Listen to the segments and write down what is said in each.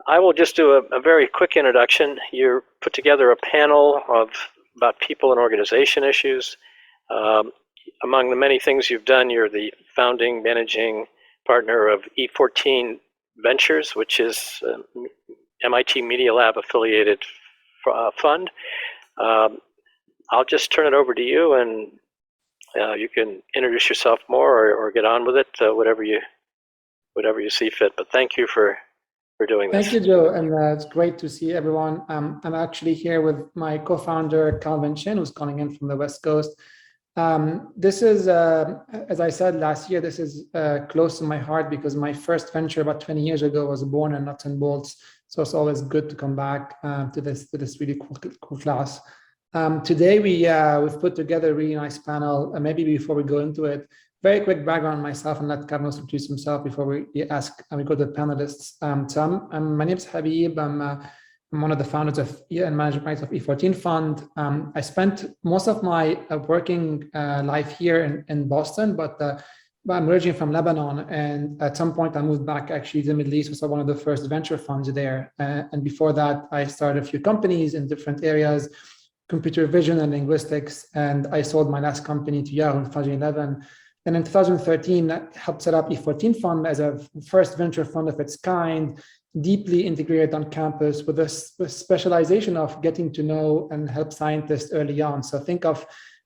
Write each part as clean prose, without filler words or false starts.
I will just do a very quick introduction. You put together a panel of about people and organization issues. Among the many things you've done, you're the founding managing partner of E14 Ventures, which is MIT Media Lab affiliated fund. I'll just turn it over to you, and you can introduce yourself more or get on with it, whatever you see fit. But thank you for doing this. Thank you, Joe, and it's great to see everyone. I'm actually here with my co-founder, Clavin, who's calling in from the West Coast. This is, as I said last year, this is close to my heart because my first venture about 20 years ago was born in nuts and bolts. So it's always good to come back to this really cool class. Today we've put together a really nice panel. And maybe before we go into it, very quick background on myself and let Kevin introduce himself before we go to the panelists. My name is Habib. I'm one of the founders of and managing partners of E14 Fund. I spent most of my working life here in Boston, but I'm originally from Lebanon. And at some point I moved back actually to the Middle East, was one of the first venture funds there. And before that, I started a few companies in different areas, computer vision and linguistics. And I sold my last company to Yahoo in 2011. And in 2013, I helped set up E14 Fund as a first venture fund of its kind, deeply integrated on campus with a specialization of getting to know and help scientists early on. So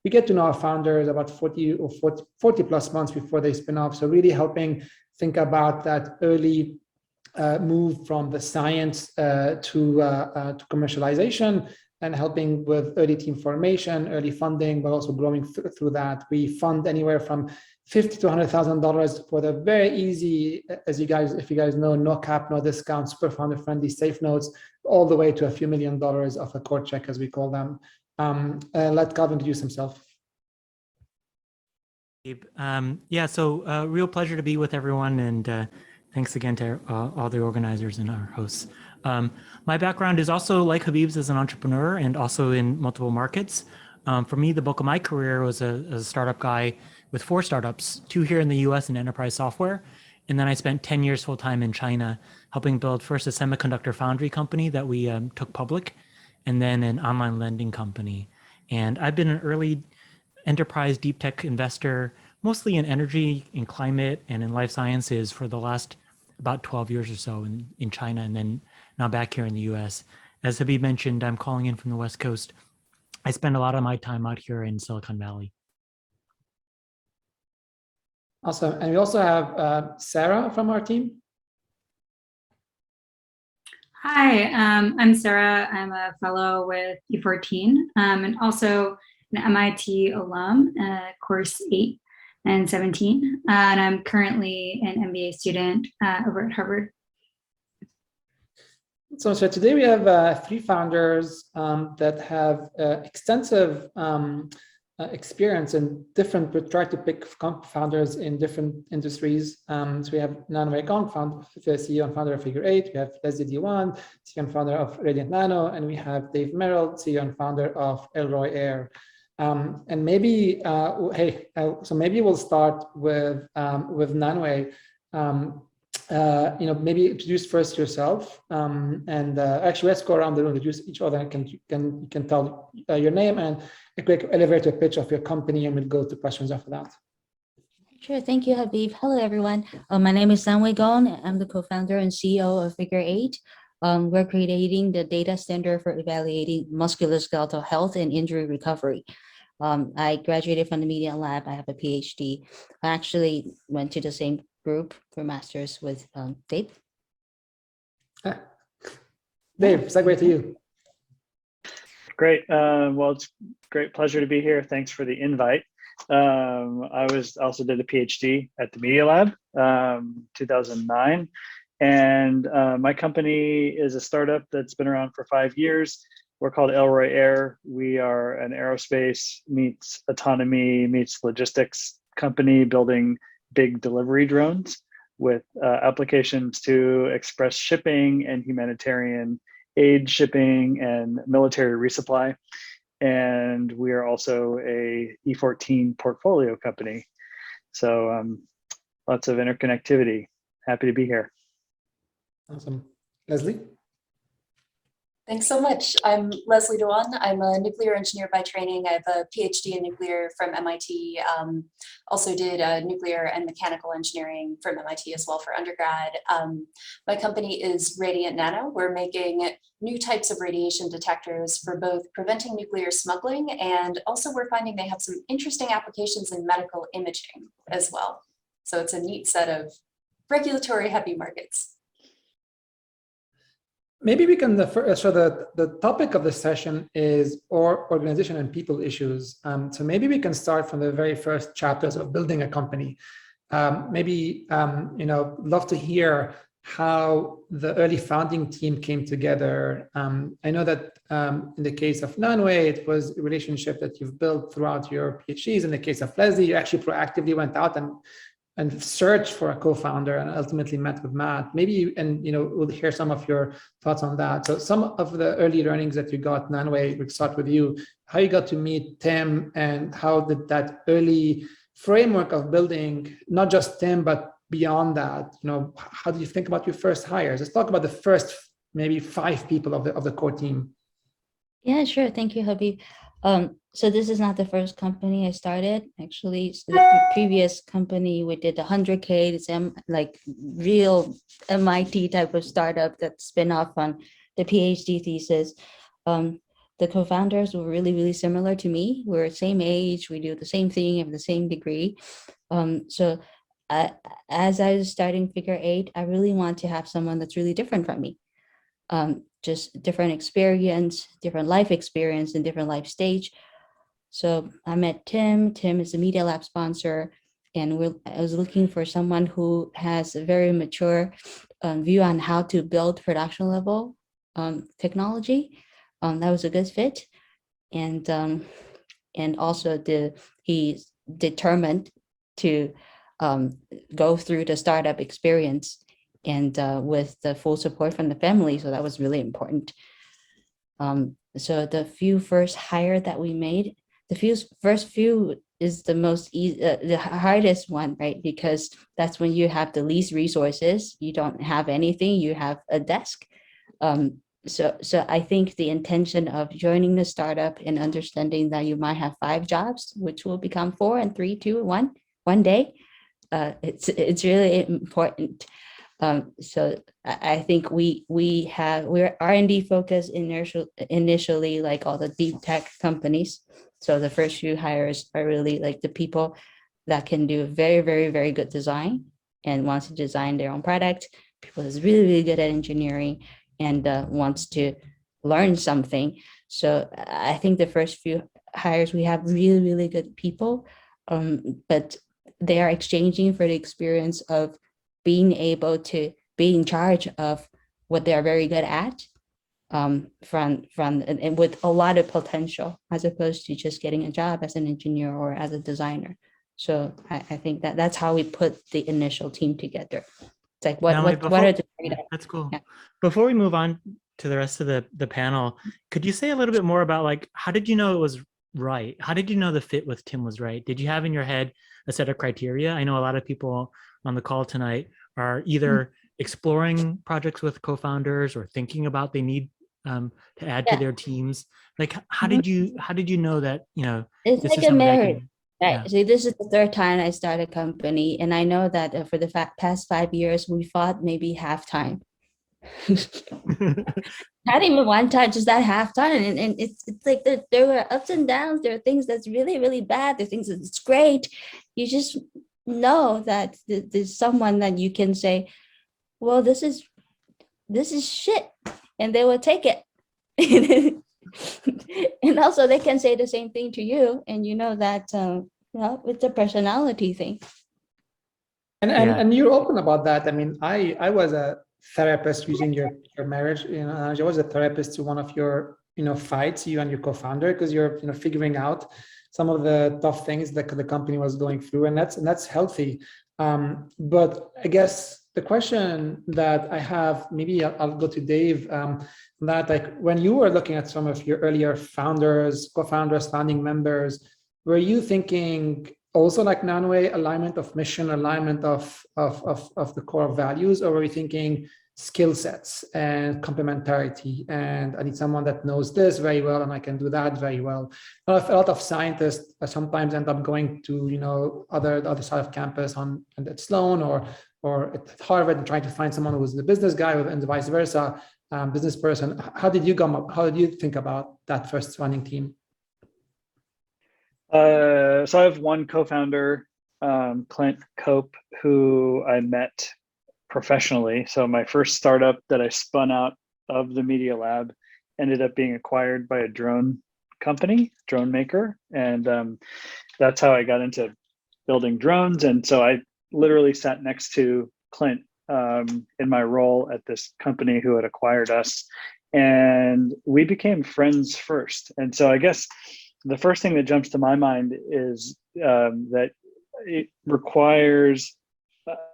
we get to know our founders about 40 plus months before they spin off. So really helping think about that early move from the science to commercialization, and helping with early team formation, early funding, but also growing through that. We fund anywhere from $50,000 to $100,000 for the very easy, if you guys know, no cap, no discount, super founder friendly, safe notes, all the way to a few $1 million of a core check, as we call them. Let Clavin introduce himself. So real pleasure to be with everyone, and thanks again to all the organizers and our hosts. My background is also like Habib's as an entrepreneur and also in multiple markets. For me, the bulk of my career was as a startup guy with 4 startups, 2 here in the US in enterprise software. And then I spent 10 years full-time in China, helping build first a semiconductor foundry company that we took public, and then an online lending company. And I've been an early enterprise deep tech investor, mostly in energy, in climate, and in life sciences for the last about 12 years or so in China, and then now back here in the US. As Habib mentioned, I'm calling in from the West Coast. I spend a lot of my time out here in Silicon Valley. Awesome. And we also have Sarah from our team. Hi, I'm Sarah. I'm a fellow with E14 and also an MIT alum, course 8 and 17. And I'm currently an MBA student over at Harvard. So today we have 3 founders that have extensive experience in different, we try to pick founders in different industries. So we have Nan-Wei Gong, CEO and founder of Figure 8. We have Dewan, CEO and founder of Radiant Nano. And we have Dave Merrill, CEO and founder of Elroy Air. And maybe, so maybe we'll start with Nan-Wei. Maybe introduce first yourself, and actually let's go around the room, introduce each other, and you can tell your name and a quick elevator pitch of your company, and we'll go to questions after that. Sure, thank you, Habib. Hello, everyone. My name is Nan-Wei Gong. I'm the co-founder and CEO of Figure 8. We're creating the data standard for evaluating musculoskeletal health and injury recovery. I graduated from the Media Lab. I have a PhD. I actually went to the same group for master's with Dave. Dave, segue to you. Great. Well, it's a great pleasure to be here. Thanks for the invite. I also did a PhD at the Media Lab, 2009. And my company is a startup that's been around for 5 years. We're called Elroy Air. We are an aerospace meets autonomy meets logistics company building big delivery drones. with applications to express shipping and humanitarian aid shipping and military resupply. And we are also a E14 portfolio company. So lots of interconnectivity. Happy to be here. Awesome. Leslie? Thanks so much. I'm Leslie Dewan. I'm a nuclear engineer by training. I have a PhD in nuclear from MIT. Also did nuclear and mechanical engineering from MIT as well for undergrad. My company is Radiant Nano. We're making new types of radiation detectors for both preventing nuclear smuggling, and also we're finding they have some interesting applications in medical imaging as well. So it's a neat set of regulatory heavy markets. Maybe we can, so the topic of the session is organization and people issues. So maybe we can start from the very first chapters of building a company. Maybe, love to hear how the early founding team came together. I know that in the case of Nan-Wei, it was a relationship that you've built throughout your PhDs. In the case of Leslie, you actually proactively went out and searched for a co-founder and ultimately met with Matt. Maybe, we'll hear some of your thoughts on that. So some of the early learnings that you got, Nan-Wei, we'll start with you, how you got to meet Tim and how did that early framework of building, not just Tim, but beyond that, how do you think about your first hires? Let's talk about the first maybe 5 people of the core team. Yeah, sure. Thank you, Habib. So this is not the first company I started. Actually, so the previous company, we did 100K, it's like real MIT type of startup that spin off on the PhD thesis. The co-founders were really, really similar to me. We're the same age, we do the same thing, have the same degree. So as I was starting Figure 8, I really want to have someone that's really different from me. Just different experience, different life experience, and different life stage. So I met Tim. Tim is a Media Lab sponsor, and I was looking for someone who has a very mature view on how to build production level technology. That was a good fit, and also he's determined to go through the startup experience, and with the full support from the family. So that was really important. So the first hire that we made, first few is the the hardest one, right? Because that's when you have the least resources, you don't have anything, you have a desk. So I think the intention of joining the startup and understanding that you might have 5 jobs, which will become 4 and 3, 2, 1, one day, it's really important. So I think we're R&D focused initially, like all the deep tech companies. So the first few hires are really like the people that can do very, very, very good design and wants to design their own product. People that's really, really good at engineering and wants to learn something. So I think the first few hires, we have really, really good people, but they are exchanging for the experience of being able to be in charge of what they are very good at, and with a lot of potential, as opposed to just getting a job as an engineer or as a designer. So I think that's how we put the initial team together. It's like what are the that's cool. Yeah. Before we move on to the rest of the panel, could you say a little bit more about, like, how did you know it was right? How did you know the fit with Tim was right? Did you have in your head a set of criteria? I know a lot of people on the call tonight are either exploring projects with co-founders or thinking about they need to add to their teams. Like, how did you know that, it's this like is a something I marriage, can- right? yeah. So this is the 3rd time I started a company, and I know that for the past 5 years we fought maybe half time. Not even one time, just that half time, and it's like there were ups and downs. There are things that's really, really bad. There are things that's great. You just know that there's someone that you can say, well, this is shit, and they will take it. And also they can say the same thing to you, and you know that it's a personality thing. And you're open about that. I mean, I was a therapist using your marriage. I was a therapist to one of your fights, you and your co-founder, because you're figuring out some of the tough things that the company was going through, and that's healthy. But I guess the question that I have, maybe I'll go to Dave, that like when you were looking at some of your earlier founders, co-founders, founding members, were you thinking also like Nan-Wei, alignment of mission, alignment of the core values, or were you thinking skill sets and complementarity, and I need someone that knows this very well and I can do that very well? A lot of scientists sometimes end up going to, you know, other side of campus at Sloan or at Harvard and trying to find someone who's the business guy, and vice versa, business person. How did you come up? How did you think about that first founding team? So I have one co-founder, Clint Cope, who I met professionally. So my first startup that I spun out of the Media Lab ended up being acquired by a drone company, drone maker. And that's how I got into building drones. And so I literally sat next to Clint in my role at this company who had acquired us. And we became friends first. And so I guess the first thing that jumps to my mind is that it requires,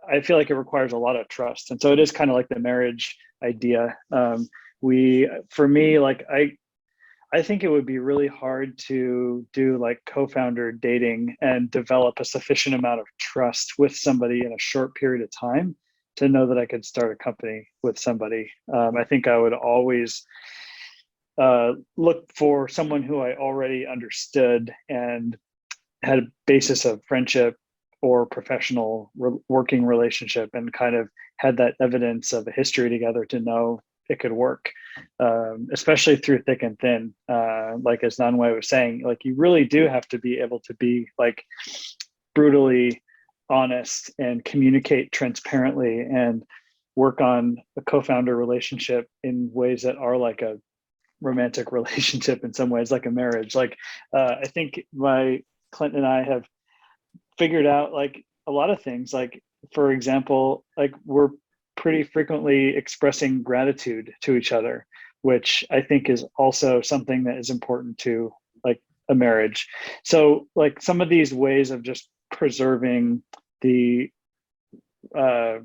I feel like it requires a lot of trust. And so it is kind of like the marriage idea. For me, like I think it would be really hard to do like co-founder dating and develop a sufficient amount of trust with somebody in a short period of time to know that I could start a company with somebody. I think I would always look for someone who I already understood and had a basis of friendship or professional working relationship, and kind of had that evidence of a history together to know it could work, especially through thick and thin. Like as Nan-Wei was saying, like you really do have to be able to be like brutally honest and communicate transparently and work on a co-founder relationship in ways that are like a romantic relationship in some ways, like a marriage. Like I think Clint and I have figured out like a lot of things. Like for example, like we're pretty frequently expressing gratitude to each other, which I think is also something that is important to like a marriage. So like some of these ways of just preserving the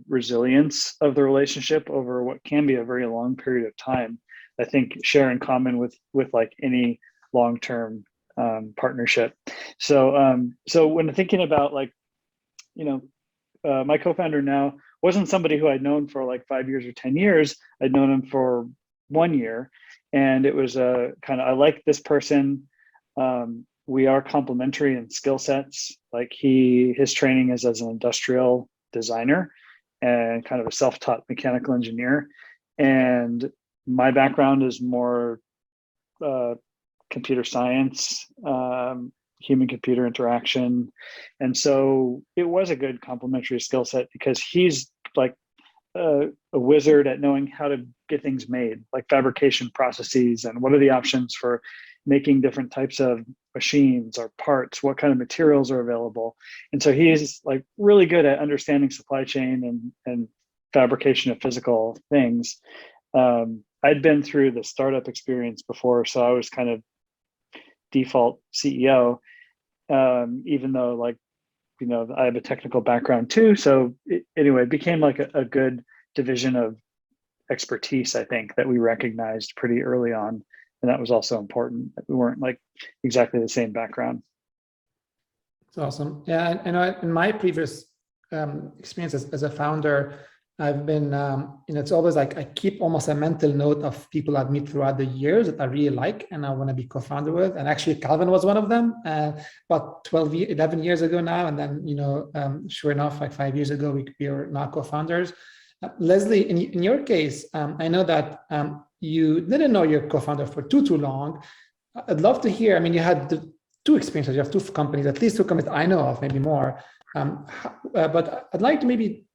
resilience of the relationship over what can be a very long period of time, I think share in common with like any long-term partnership. So when thinking about like, you know, my co-founder now wasn't somebody who I'd known for like 5 years or 10 years. I'd known him for 1 year, and it was a kind of, I like this person. We are complementary in skill sets. Like his training is as an industrial designer and kind of a self-taught mechanical engineer. And my background is more computer science, human-computer interaction. And so it was a good complementary skill set because he's like a wizard at knowing how to get things made, like fabrication processes and what are the options for making different types of machines or parts, what kind of materials are available. And so he's like really good at understanding supply chain and fabrication of physical things. I'd been through the startup experience before, so I was kind of default CEO, even though like, you know, I have a technical background too. So anyway, it became like a good division of expertise, I think, that we recognized pretty early on. And that was also important, that we weren't like exactly the same background. It's awesome. Yeah, and in my previous experience as a founder, I've been, you know, it's always like I keep almost a mental note of people I've met throughout the years that I really like and I want to be co-founder with. And actually, Clavin was one of them about 11 years ago now. And then, you know, sure enough, like 5 years ago, we were now co-founders. Leslie, in your case, I know that you didn't know your co-founder for too long. I'd love to hear, I mean, you had the two experiences, you have two companies, at least two companies I know of, maybe more. But I'd like to maybe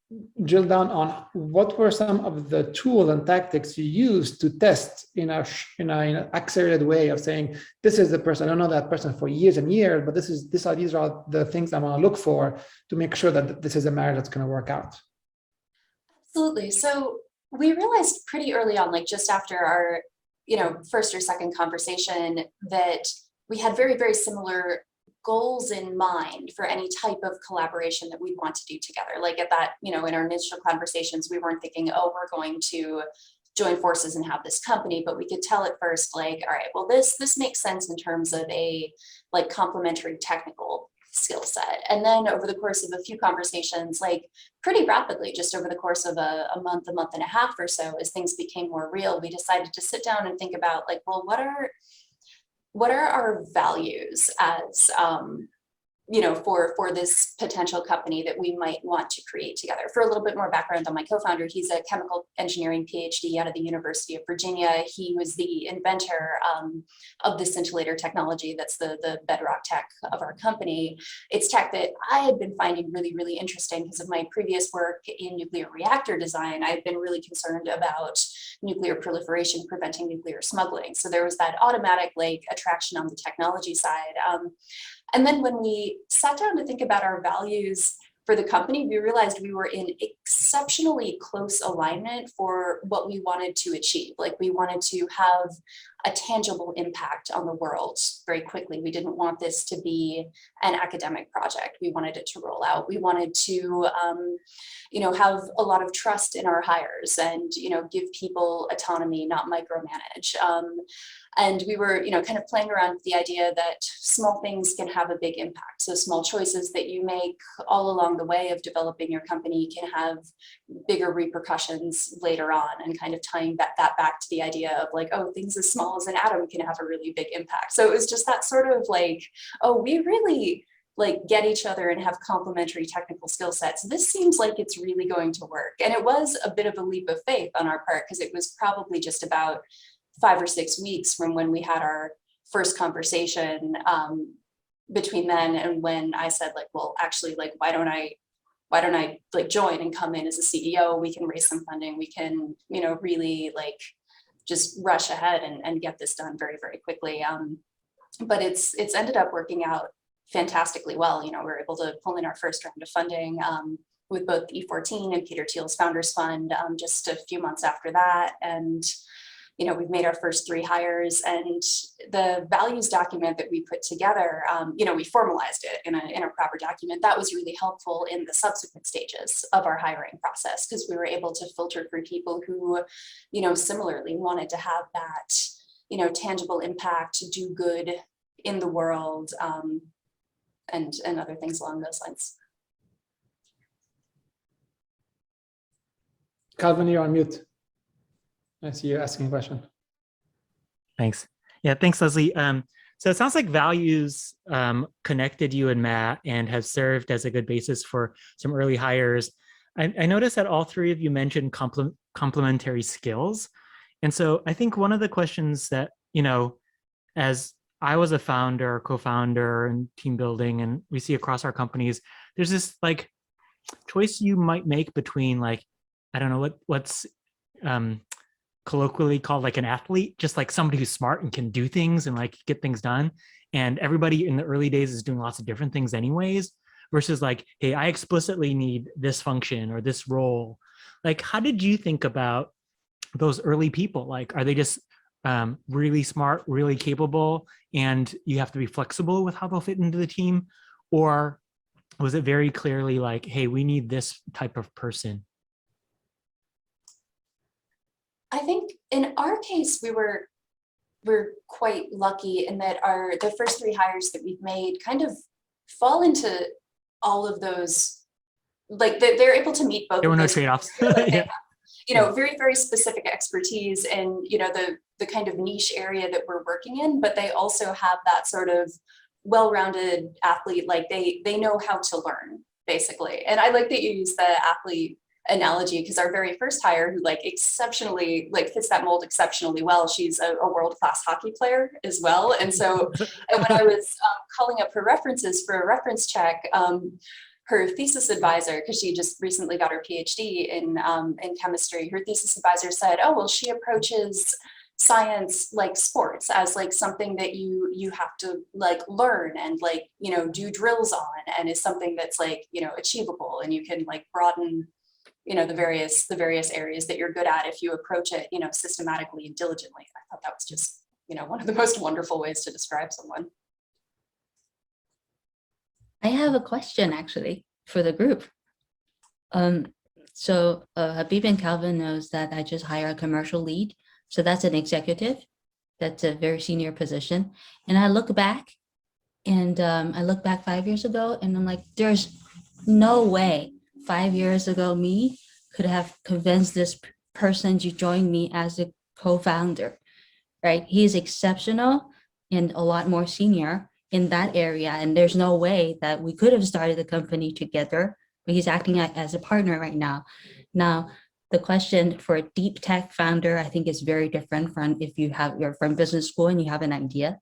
drill down on what were some of the tools and tactics you used to test in an accelerated way of saying, this is the person, I don't know that person for years and years, but these are the things I want to look for to make sure that this is a marriage that's going to work out. Absolutely. So we realized pretty early on, like just after our, you know, first or second conversation, that we had very, very similar goals in mind for any type of collaboration that we'd want to do together. Like at that, in our initial conversations, we weren't thinking, oh, we're going to join forces and have this company, but we could tell at first, like, all right, well, this makes sense in terms of a like complementary technical skill set. And then over the course of a few conversations, like pretty rapidly, just over the course of a month and a half or so, as things became more real, we decided to sit down and think about like, well, what are our values as for this potential company that we might want to create together. For a little bit more background on my co-founder, he's a chemical engineering PhD out of the University of Virginia. He was the inventor of the scintillator technology that's the bedrock tech of our company. It's tech that I had been finding really, really interesting because of my previous work in nuclear reactor design. I've been really concerned about nuclear proliferation, preventing nuclear smuggling. So there was that automatic like attraction on the technology side. And then when we sat down to think about our values for the company, we realized we were in exceptionally close alignment for what we wanted to achieve. Like we wanted to have a tangible impact on the world very quickly. We didn't want this to be an academic project. We wanted it to roll out. We wanted to, have a lot of trust in our hires and, give people autonomy, not micromanage. And we were, kind of playing around with the idea that small things can have a big impact. So small choices that you make all along the way of developing your company can have bigger repercussions later on, and kind of tying that back to the idea of like, oh, things as small as an atom can have a really big impact. So it was just that sort of like, oh, we really like get each other and have complementary technical skill sets. This seems like it's really going to work. And it was a bit of a leap of faith on our part, because it was probably just about 5 or 6 weeks from when we had our first conversation between then and when I said like, well, actually, like, why don't I like join and come in as a CEO? We can raise some funding. We can, really like just rush ahead and get this done very, very quickly. But it's ended up working out fantastically well. We were able to pull in our first round of funding with both E14 and Peter Thiel's Founders Fund just a few months after that. And we've made our first 3 hires, and the values document that we put together, we formalized it in a proper document. That was really helpful in the subsequent stages of our hiring process, because we were able to filter through people who, similarly wanted to have that, tangible impact, to do good in the world, and other things along those lines. Calvin, you're on mute. I see you asking a question. Thanks. Yeah, thanks, Leslie. So it sounds like values connected you and Matt and have served as a good basis for some early hires. I noticed that all 3 of you mentioned complementary skills. And so I think one of the questions that, as I was a founder, co-founder, and team building, and we see across our companies, there's this like choice you might make between like, I don't know what's colloquially called like an athlete, just like somebody who's smart and can do things and like get things done. And everybody in the early days is doing lots of different things anyways, versus like, hey, I explicitly need this function or this role. Like, how did you think about those early people? Like, are they just really smart, really capable, and you have to be flexible with how they'll fit into the team? Or was it very clearly like, hey, we need this type of person? I think in our case, we're quite lucky in that the first 3 hires that we've made kind of fall into all of those, like they're able to meet both. There were no trade-offs. Yeah. Very, very specific expertise in, the kind of niche area that we're working in, but they also have that sort of well-rounded athlete, like they know how to learn, basically. And I like that you use the athlete analogy, because our very first hire, who like exceptionally like fits that mold exceptionally well, she's a world-class hockey player as well. And so and when I was calling up her references for a reference check, her thesis advisor, because she just recently got her PhD in chemistry, her thesis advisor said, oh, well, she approaches science like sports, as like something that you have to like learn and like, do drills on, and is something that's like, achievable, and you can like broaden the various areas that you're good at if you approach it, systematically and diligently. I thought that was just, one of the most wonderful ways to describe someone. I have a question actually for the group. So Habib and Calvin knows that I just hired a commercial lead. So that's an executive. That's a very senior position. And I look back 5 years ago and I'm like, there's no way 5 years ago me could have convinced this person to join me as a co-founder, right? He's exceptional and a lot more senior in that area. And there's no way that we could have started the company together, but he's acting as a partner right now. Now, the question for a deep tech founder, I think is very different from if you're from business school and you have an idea,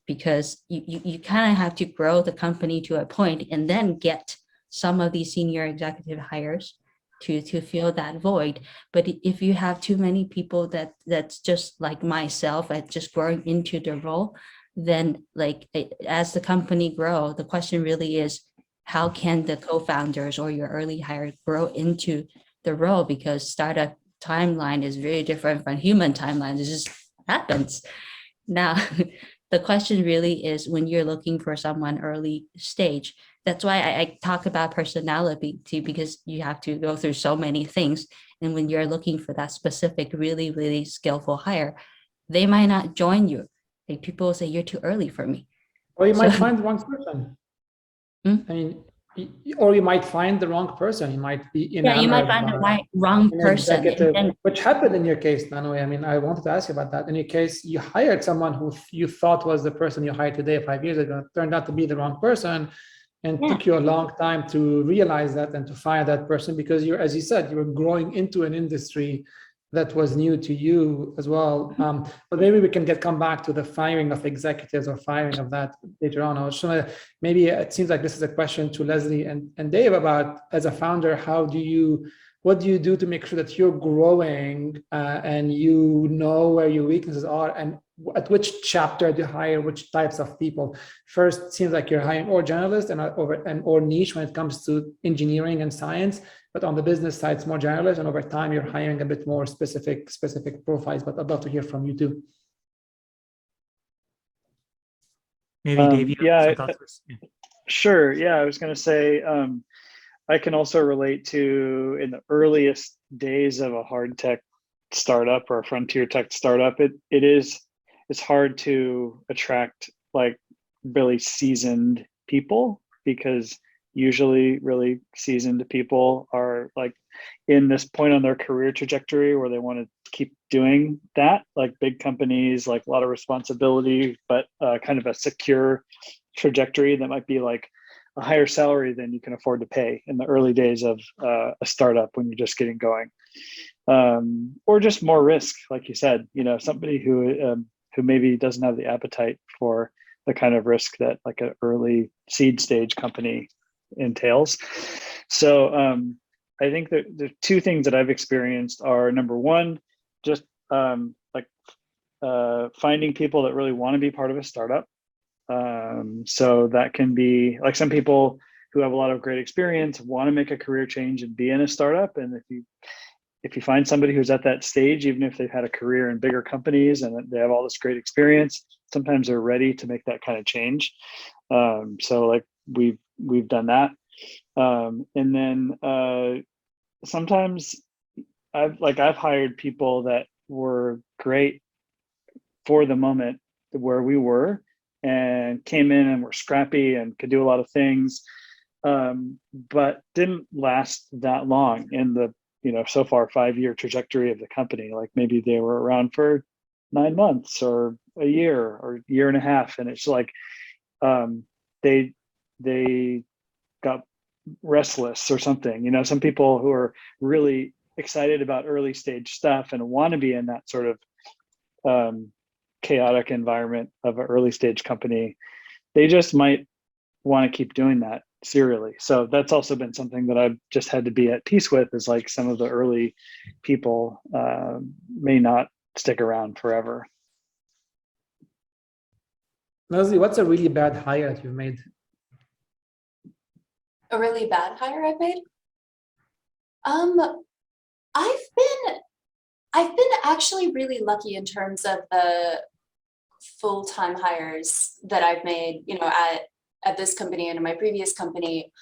because you kind of have to grow the company to a point and then get some of these senior executive hires to fill that void. But if you have too many people that's just like myself at just growing into the role, then like as the company grow, the question really is, how can the co-founders or your early hire grow into the role? Because startup timeline is very different from human timelines. It just happens. Now, the question really is when you're looking for someone early stage. That's why I talk about personality too, because you have to go through so many things. And when you're looking for that specific, really, really skillful hire, they might not join you. Like people say, you're too early for me. Or you might find the wrong person. Hmm? I mean, or you might find the wrong person. You might be Yeah, you might find the wrong person. Which happened in your case, Nan-Wei. I mean, I wanted to ask you about that. In your case, you hired someone who you thought was the person you hired today 5 years ago. It turned out to be the wrong person, and took you a long time to realize that and to fire that person because you're, as you said, you were growing into an industry that was new to you as well. But maybe we can come back to the firing of executives or firing of that later on. I was trying to, maybe it seems like this is a question to Leslie and Dave about, as a founder, what do you do to make sure that you're growing and you know where your weaknesses are, and at which chapter do you hire which types of people? First, it seems like you're hiring or generalists or niche when it comes to engineering and science, but on the business side, it's more generalist, and over time, you're hiring a bit more specific profiles. But I'd love to hear from you too. Maybe Dave, you have some thoughts first. Yeah. Sure. Yeah, I was going to say, I can also relate to in the earliest days of a hard tech startup or a frontier tech startup, it's hard to attract like really seasoned people, because usually really seasoned people are like in this point on their career trajectory where they want to keep doing that, like big companies, like a lot of responsibility, but kind of a secure trajectory that might be like a higher salary than you can afford to pay in the early days of a startup when you're just getting going, or just more risk, like you said. Somebody who maybe doesn't have the appetite for the kind of risk that like an early seed stage company entails. So I think that the two things that I've experienced are, number one, just finding people that really want to be part of a startup. So that can be like some people who have a lot of great experience want to make a career change and be in a startup. And if you find somebody who's at that stage, even if they've had a career in bigger companies and they have all this great experience, sometimes they're ready to make that kind of change. So like we've done that. And then sometimes I've hired people that were great for the moment where we were, and came in and were scrappy and could do a lot of things, but didn't last that long in the so far 5-year trajectory of the company. Like maybe they were around for 9 months or a year or year and a half, and it's like they got restless or something. Some people who are really excited about early stage stuff and want to be in that sort of chaotic environment of an early stage company, they just might want to keep doing that serially. So that's also been something that I've just had to be at peace with, is like some of the early people may not stick around forever. Leslie, what's a really bad hire that you've made? A really bad hire I've made? I've been actually really lucky in terms of the full-time hires that I've made, at this company and in my previous company,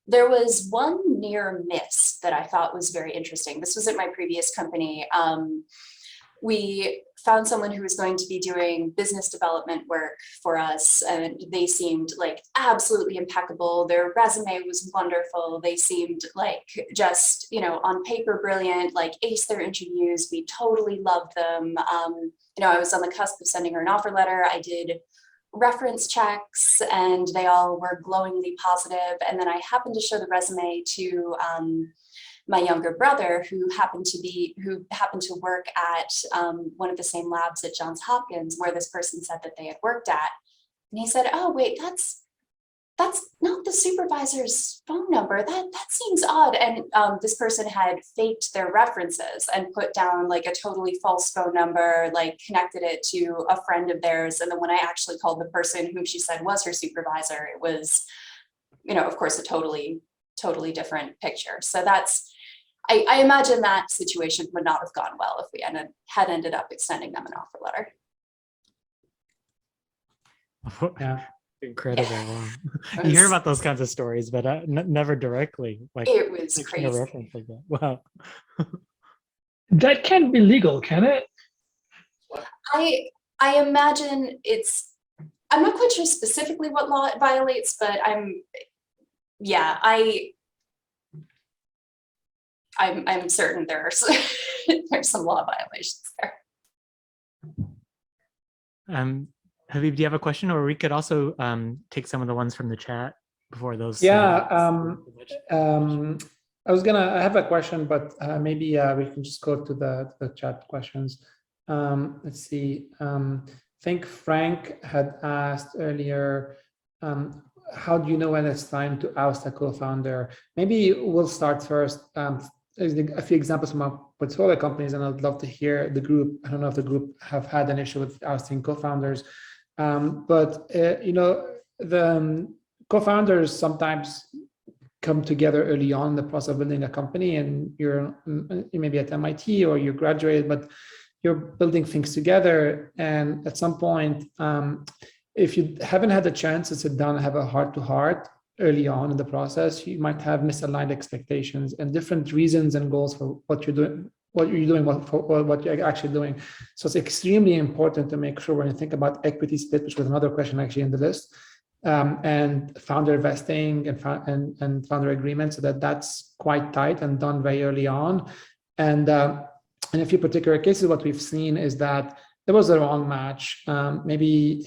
there was one near miss that I thought was very interesting. This was at my previous company. We found someone who was going to be doing business development work for us, and they seemed like absolutely impeccable. Their resume was wonderful. They seemed like just, you know, on paper brilliant, like aced their interviews. We totally loved them. You know, I was on the cusp of sending her an offer letter. I did reference checks and they all were glowingly positive. And then I happened to show the resume to my younger brother, who happened to work at one of the same labs at Johns Hopkins where this person said that they had worked at. And he said, "Oh, wait, that's not the supervisor's phone number. That seems odd." And this person had faked their references and put down like a totally false phone number, like connected it to a friend of theirs. And then when I actually called the person who she said was her supervisor, it was, you know, of course, a totally different picture. So I imagine that situation would not have gone well if we had ended up extending them an offer letter. Yeah. Incredible. You hear about those kinds of stories, but never directly. Like it was crazy. A reference like that. Wow. That can't be legal, can it? I imagine I'm not quite sure specifically what law it violates, but I'm certain there's some law violations there. Habib, do you have a question, or we could also take some of the ones from the chat before those? Yeah, I have a question, but maybe we can just go to the chat questions. Let's see. I think Frank had asked earlier, how do you know when it's time to oust a co-founder? Maybe we'll start first. There's a few examples from our portfolio companies, and I'd love to hear the group. I don't know if the group have had an issue with ousting co-founders, but you know, the co-founders sometimes come together early on in the process of building a company, and you may be at MIT or you graduated, but you're building things together. And at some point, if you haven't had a chance to sit down and have a heart-to-heart early on in the process, you might have misaligned expectations and different reasons and goals for what you're doing, what you're actually doing. So it's extremely important to make sure when you think about equity split, which was another question actually in the list, and founder vesting and founder agreement, so that's quite tight and done very early on. And in a few particular cases, what we've seen is that there was a wrong match. Maybe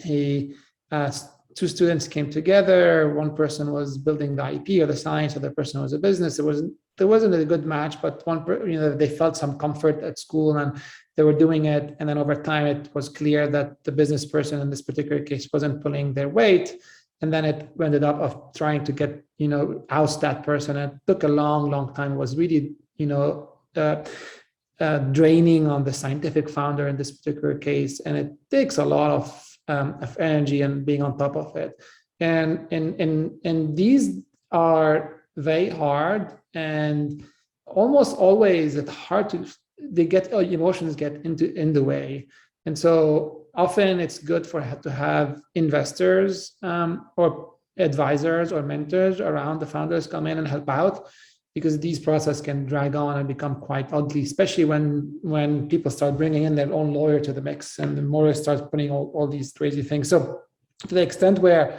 two students came together. One person was building the IP or the science, other person was a business. There wasn't a good match, but they felt some comfort at school and they were doing it. And then over time, it was clear that the business person in this particular case wasn't pulling their weight. And then it ended up of trying to get, oust that person. It took a long time. It was really, draining on the scientific founder in this particular case. And it takes a lot of energy and being on top of it. And these are very hard, and almost always it's hard to, emotions get in the way. And so often it's good to have investors or advisors or mentors around the founders come in and help out, because these processes can drag on and become quite ugly, especially when people start bringing in their own lawyer to the mix and the lawyer starts putting all these crazy things. So to the extent where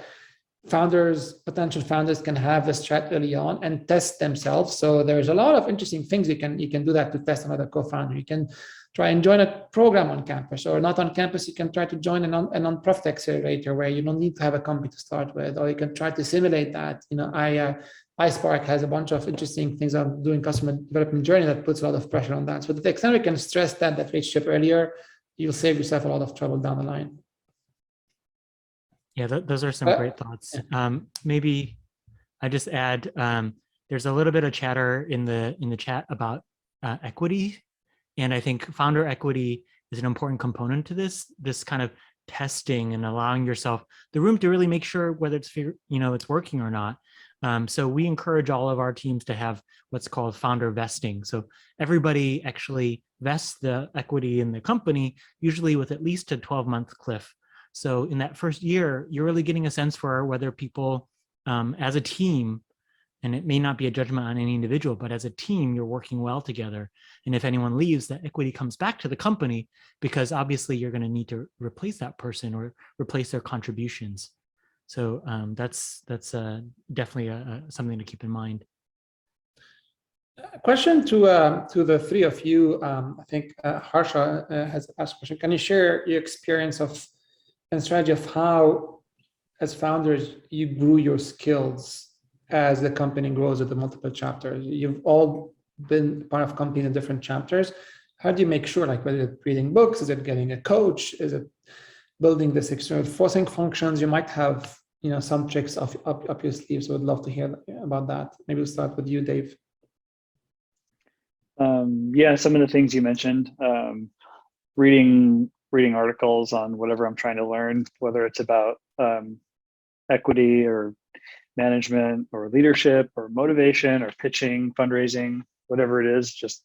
potential founders can have this chat early on and test themselves. So there's a lot of interesting things you can do that to test another co-founder. You can try and join a program on campus, or not on campus. You can try to join a non-profit accelerator where you don't need to have a company to start with, or you can try to simulate that. iSpark has a bunch of interesting things on doing customer development journey that puts a lot of pressure on that. So to the extent we can stress that relationship earlier, you'll save yourself a lot of trouble down the line. Yeah, those are some great thoughts. Maybe I just add, there's a little bit of chatter in the chat about equity. And I think founder equity is an important component to this kind of testing and allowing yourself the room to really make sure whether it's working or not. So we encourage all of our teams to have what's called founder vesting. So everybody actually vests the equity in the company, usually with at least a 12-month cliff. So in that first year, you're really getting a sense for whether people as a team, and it may not be a judgment on any individual, but as a team, you're working well together. And if anyone leaves, that equity comes back to the company, because obviously you're going to need to replace that person or replace their contributions. So that's definitely something to keep in mind. A question to the three of you. I think Harsha has asked a question. Can you share your experience of and strategy of how, as founders, you grew your skills as the company grows with the multiple chapters? You've all been part of company in different chapters. How do you make sure, like, whether it's reading books, is it getting a coach, is it building this external forcing functions? You might have, some tricks up your sleeves. So I'd love to hear about that. Maybe we'll start with you, Dave. Yeah, some of the things you mentioned, reading articles on whatever I'm trying to learn, whether it's about equity or management or leadership or motivation or pitching, fundraising, whatever it is, just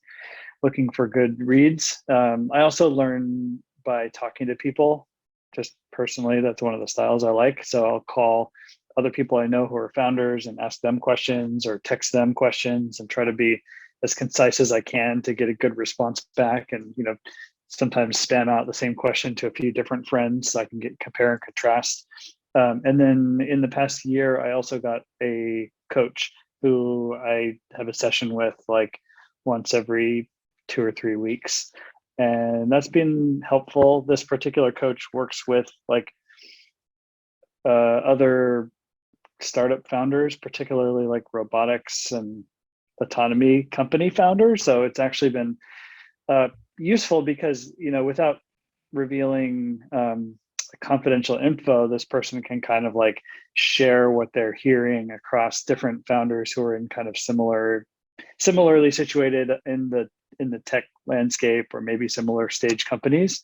looking for good reads. I also learn by talking to people, just personally. That's one of the styles I like. So I'll call other people I know who are founders and ask them questions or text them questions and try to be as concise as I can to get a good response back, and sometimes spam out the same question to a few different friends so I can compare and contrast. And then in the past year, I also got a coach who I have a session with like once every 2 or 3 weeks, and that's been helpful. This particular coach works with like other startup founders, particularly like robotics and autonomy company founders. So it's actually been useful because, without revealing confidential info, this person can kind of like share what they're hearing across different founders who are in kind of similarly situated in the tech landscape, or maybe similar stage companies,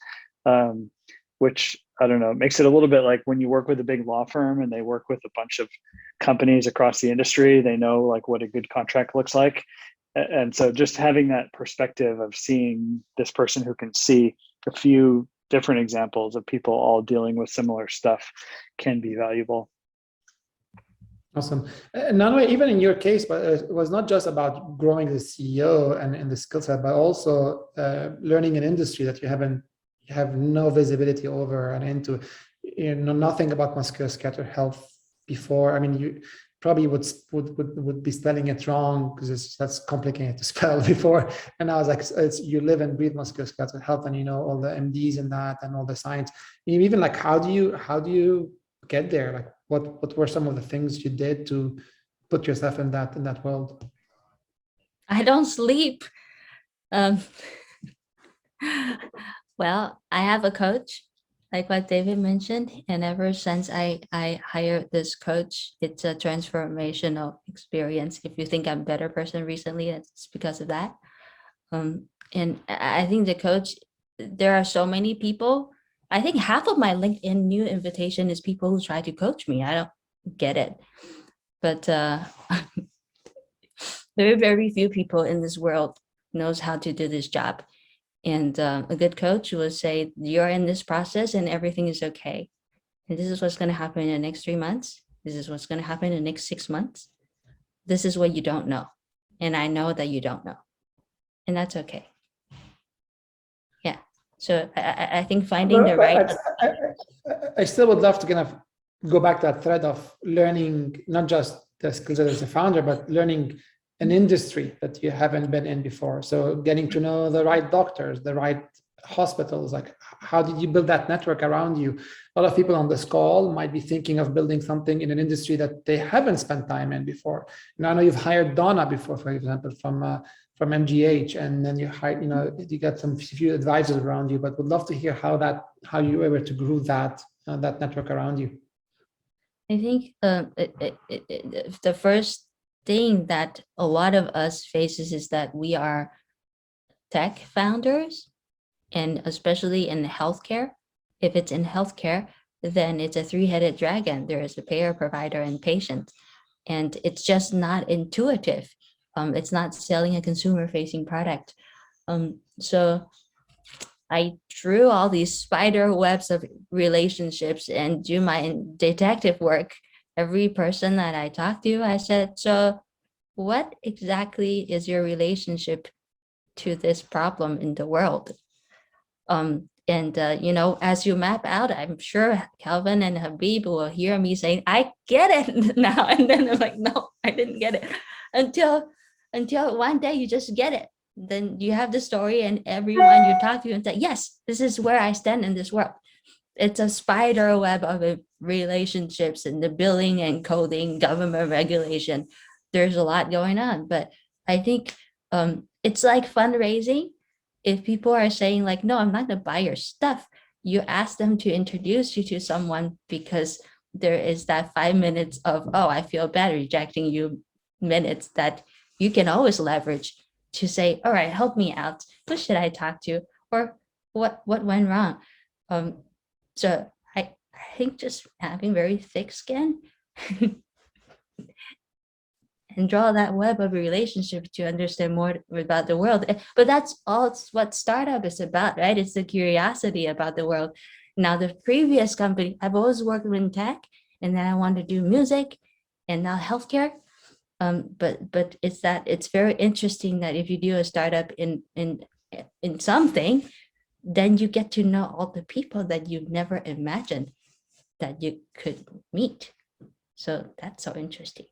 which, I don't know, makes it a little bit like when you work with a big law firm and they work with a bunch of companies across the industry, they know like what a good contract looks like. And so just having that perspective of seeing this person who can see a few different examples of people all dealing with similar stuff can be valuable. Awesome. Nan-Wei, even in your case, but it was not just about growing the CEO and the skill set, but also learning an industry that you have no visibility over and into, nothing about musculoskeletal health before. I mean, you probably would be spelling it wrong because that's complicated to spell before. And I was like, you live and breathe musculoskeletal health, and all the MDs in that and all the science. Even like, how do you get there? Like, what were some of the things you did to put yourself in that world? I don't sleep. Well, I have a coach, like what David mentioned, and ever since I hired this coach, it's a transformational experience. If you think I'm a better person recently, it's because of that. And I think the coach, there are so many people. I think half of my LinkedIn new invitation is people who try to coach me. I don't get it, but very, very few people in this world knows how to do this job. And a good coach will say, you're in this process and everything is okay. And this is what's going to happen in the next 3 months. This is what's going to happen in the next 6 months. This is what you don't know. And I know that you don't know. And that's okay. Yeah. So I think finding the right. I still would love to kind of go back to that thread of learning, not just the skills as a founder, but learning an industry that you haven't been in before. So getting to know the right doctors, the right hospitals, like how did you build that network around you? A lot of people on this call might be thinking of building something in an industry that they haven't spent time in before. Now, I know you've hired Donna before, for example, from MGH, and then you hired, you got some few advisors around you, but would love to hear how you were able to grow that network around you. I think the first thing that a lot of us faces is that we are tech founders, and especially in healthcare. If it's in healthcare, then it's a three-headed dragon. There is a payer, provider, and patient, and it's just not intuitive. It's not selling a consumer-facing product. So I drew all these spider webs of relationships and do my detective work. Every person that I talked to, I said, so what exactly is your relationship to this problem in the world? You know, as you map out, I'm sure Calvin and Habib will hear me saying, I get it now. And then I'm like, no, I didn't get it. Until one day you just get it. Then you have the story and everyone you talk to and say, yes, this is where I stand in this world. It's a spider web of relationships in the billing and coding, government regulation. There's a lot going on, but I think it's like fundraising. If people are saying like, no, I'm not gonna buy your stuff, you ask them to introduce you to someone because there is that 5 minutes of, oh, I feel bad rejecting you minutes that you can always leverage to say, all right, help me out. Who should I talk to? Or what went wrong? So I think just having very thick skin and draw that web of relationship to understand more about the world. But that's all what startup is about, right? It's the curiosity about the world. Now, the previous company, I've always worked in tech, and then I wanted to do music, and now healthcare. But it's very interesting that if you do a startup in something, then you get to know all the people that you've never imagined that you could meet. So that's so interesting.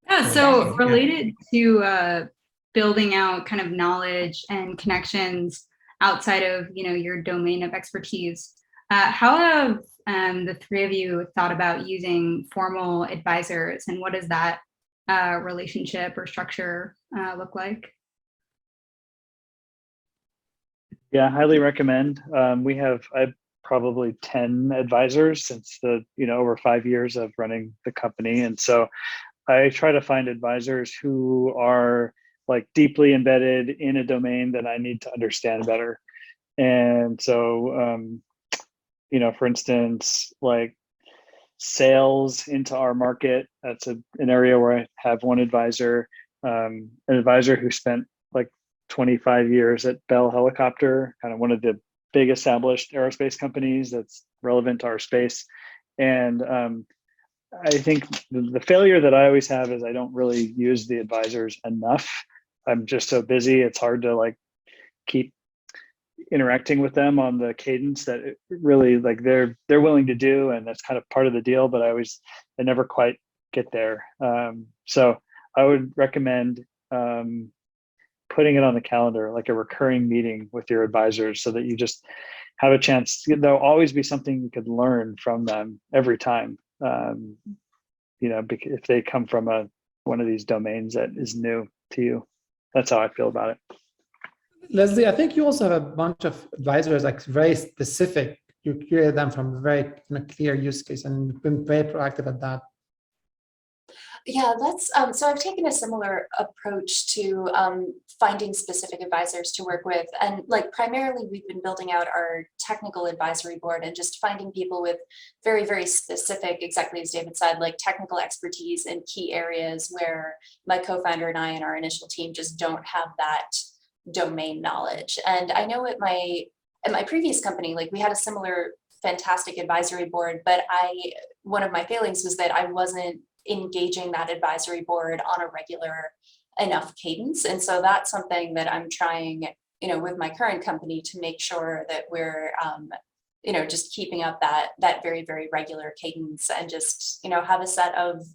Yeah, so related to building out kind of knowledge and connections outside of, you know, your domain of expertise, how have the three of you thought about using formal advisors, and what does that relationship or structure look like? Yeah, highly recommend. I've probably 10 advisors since the, you know, over 5 years of running the company. And so I try to find advisors who are like deeply embedded in a domain that I need to understand better. And so, you know, for instance, like sales into our market, that's an area where I have one advisor, an advisor who spent like 25 years at Bell Helicopter, kind of one of the big established aerospace companies that's relevant to our space. And I think the failure that I always have is I don't really use the advisors enough. I'm just so busy. It's hard to like keep interacting with them on the cadence that it really like they're willing to do, and that's kind of part of the deal. But I never quite get there. So I would recommend putting it on the calendar, like a recurring meeting with your advisors, so that you just have a chance. There'll always be something you could learn from them every time. You know, if they come from one of these domains that is new to you. That's how I feel about it. Leslie, I think you also have a bunch of advisors, like very specific. You created them from a very clear use case, and you've been very proactive at that. Yeah, that's so I've taken a similar approach to finding specific advisors to work with. And like primarily we've been building out our technical advisory board and just finding people with very, very specific, exactly as David said, like technical expertise in key areas where my co-founder and I and our initial team just don't have that domain knowledge. And I know at my previous company, like we had a similar fantastic advisory board, but one of my failings was that I wasn't engaging that advisory board on a regular enough cadence. And so that's something that I'm trying, you know, with my current company to make sure that we're, you know, just keeping up that very, very regular cadence, and just, you know, have a set of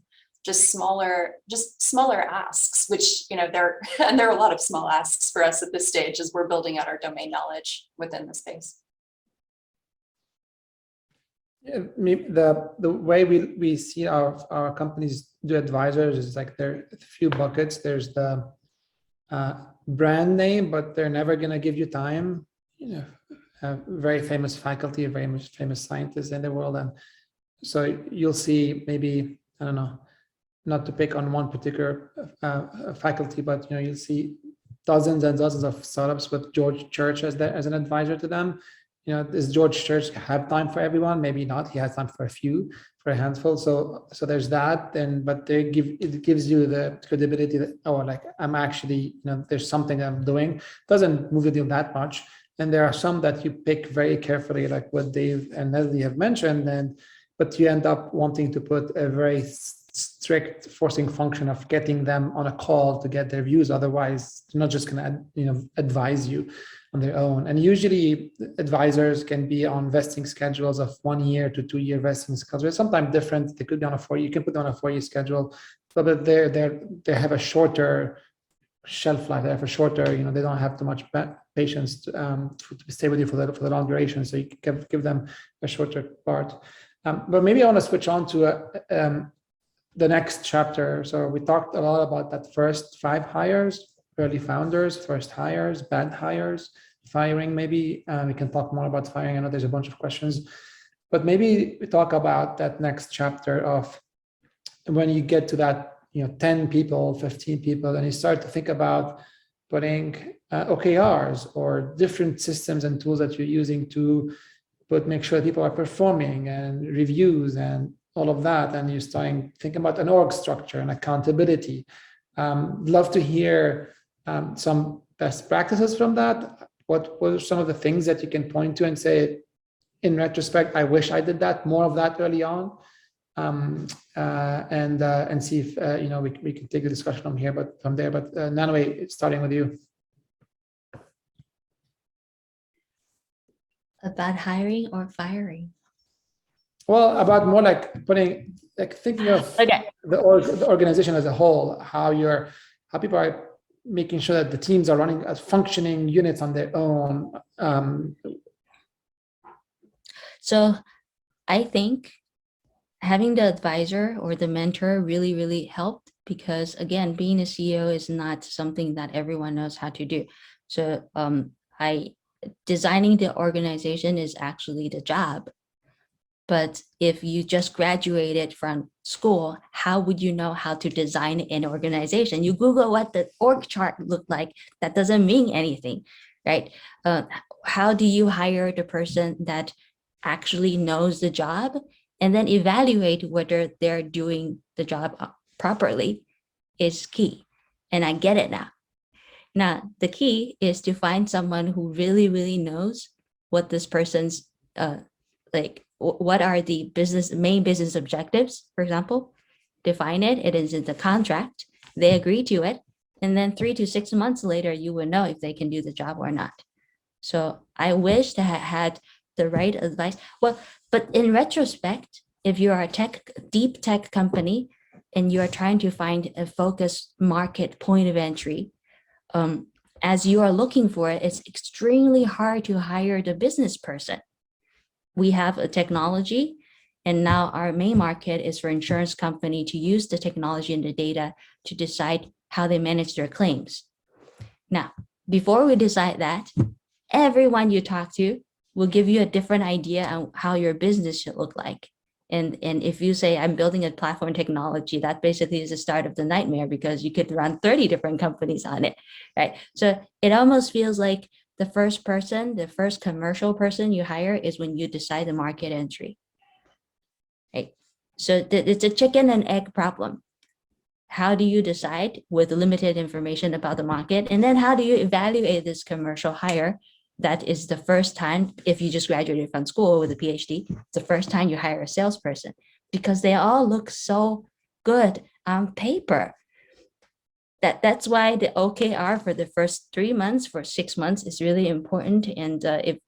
just smaller asks, which, you know, there are a lot of small asks for us at this stage as we're building out our domain knowledge within the space. The way we see our companies do advisors is like there are a few buckets. There's the brand name, but they're never going to give you time. You know, very famous faculty, very much famous scientists in the world, and so you'll see maybe, I don't know, not to pick on one particular faculty, but you know, you'll see dozens and dozens of startups with George Church as an advisor to them. does George Church have time for everyone? Maybe not. He has time for a few, for a handful. So there's that. But it gives you the credibility that, oh, like I'm actually, there's something I'm doing. Doesn't move the deal that much. And there are some that you pick very carefully, like what Dave and Leslie have mentioned, but you end up wanting to put a very strict forcing function of getting them on a call to get their views. Otherwise, they're not just going to, advise you on their own. And usually advisors can be on vesting schedules of 1 year to 2 year vesting schedules. Sometimes different. They could be on a 4 year. You can put them on a 4 year schedule, but they have a shorter shelf life. They have a shorter, they don't have too much patience to stay with you for the long duration. So you can give them a shorter part. But maybe I want to switch on to the next chapter. So we talked a lot about that first 5 hires, early founders, first hires, bad hires, firing. Maybe we can talk more about firing. I know there's a bunch of questions, but maybe we talk about that next chapter of when you get to that 10 people, 15 people, and you start to think about putting OKRs or different systems and tools that you're using to make sure people are performing and reviews and all of that. And you're starting thinking about an org structure and accountability. Love to hear some best practices from that. What are some of the things that you can point to and say, in retrospect, I wish I did more of that early on? And see if we can take the discussion from there. But Nan-Wei, starting with you. About hiring or firing? Well, about more like thinking of the organization as a whole, how people are making sure that the teams are running as functioning units on their own. So I think having the advisor or the mentor really, really helped, because again, being a CEO is not something that everyone knows how to do. So designing the organization is actually the job. But if you just graduated from school, how would you know how to design an organization? You Google what the org chart looked like. That doesn't mean anything, right? How do you hire the person that actually knows the job and then evaluate whether they're doing the job properly is key. And I get it now. Now, the key is to find someone who really, really knows what this person's what are the main business objectives, for example. Define it. It is in the contract. They agree to it. And then 3 to 6 months later, you will know if they can do the job or not. So I wish that I had the right advice. Well, but in retrospect, if you are a deep tech company and you are trying to find a focused market point of entry, as you are looking for it, it's extremely hard to hire the business person. We have a technology, and now our main market is for insurance company to use the technology and the data to decide how they manage their claims. Now, before we decide that, everyone you talk to will give you a different idea on how your business should look like. And if you say, I'm building a platform technology, that basically is the start of the nightmare, because you could run 30 different companies on it, right? So it almost feels like the first commercial person you hire is when you decide the market entry, right? So it's a chicken and egg problem. How do you decide with limited information about the market? And then how do you evaluate this commercial hire? That is the first time, if you just graduated from school with a PhD, it's the first time you hire a salesperson, because they all look so good on paper. That's why the OKR for the first 3 months, for 6 months is really important. And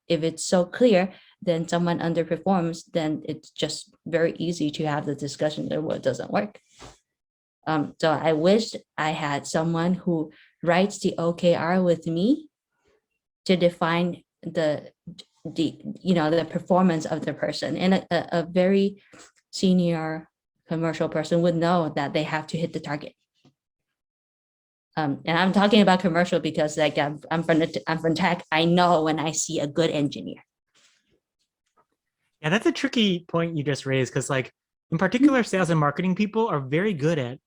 if it's so clear, then someone underperforms, then it's just very easy to have the discussion that what doesn't work. So I wish I had someone who writes the OKR with me to define the performance of the person. And a very senior commercial person would know that they have to hit the target. And I'm talking about commercial because I'm from tech. I know when I see a good engineer. Yeah, that's a tricky point you just raised, because in particular, sales and marketing people are very good at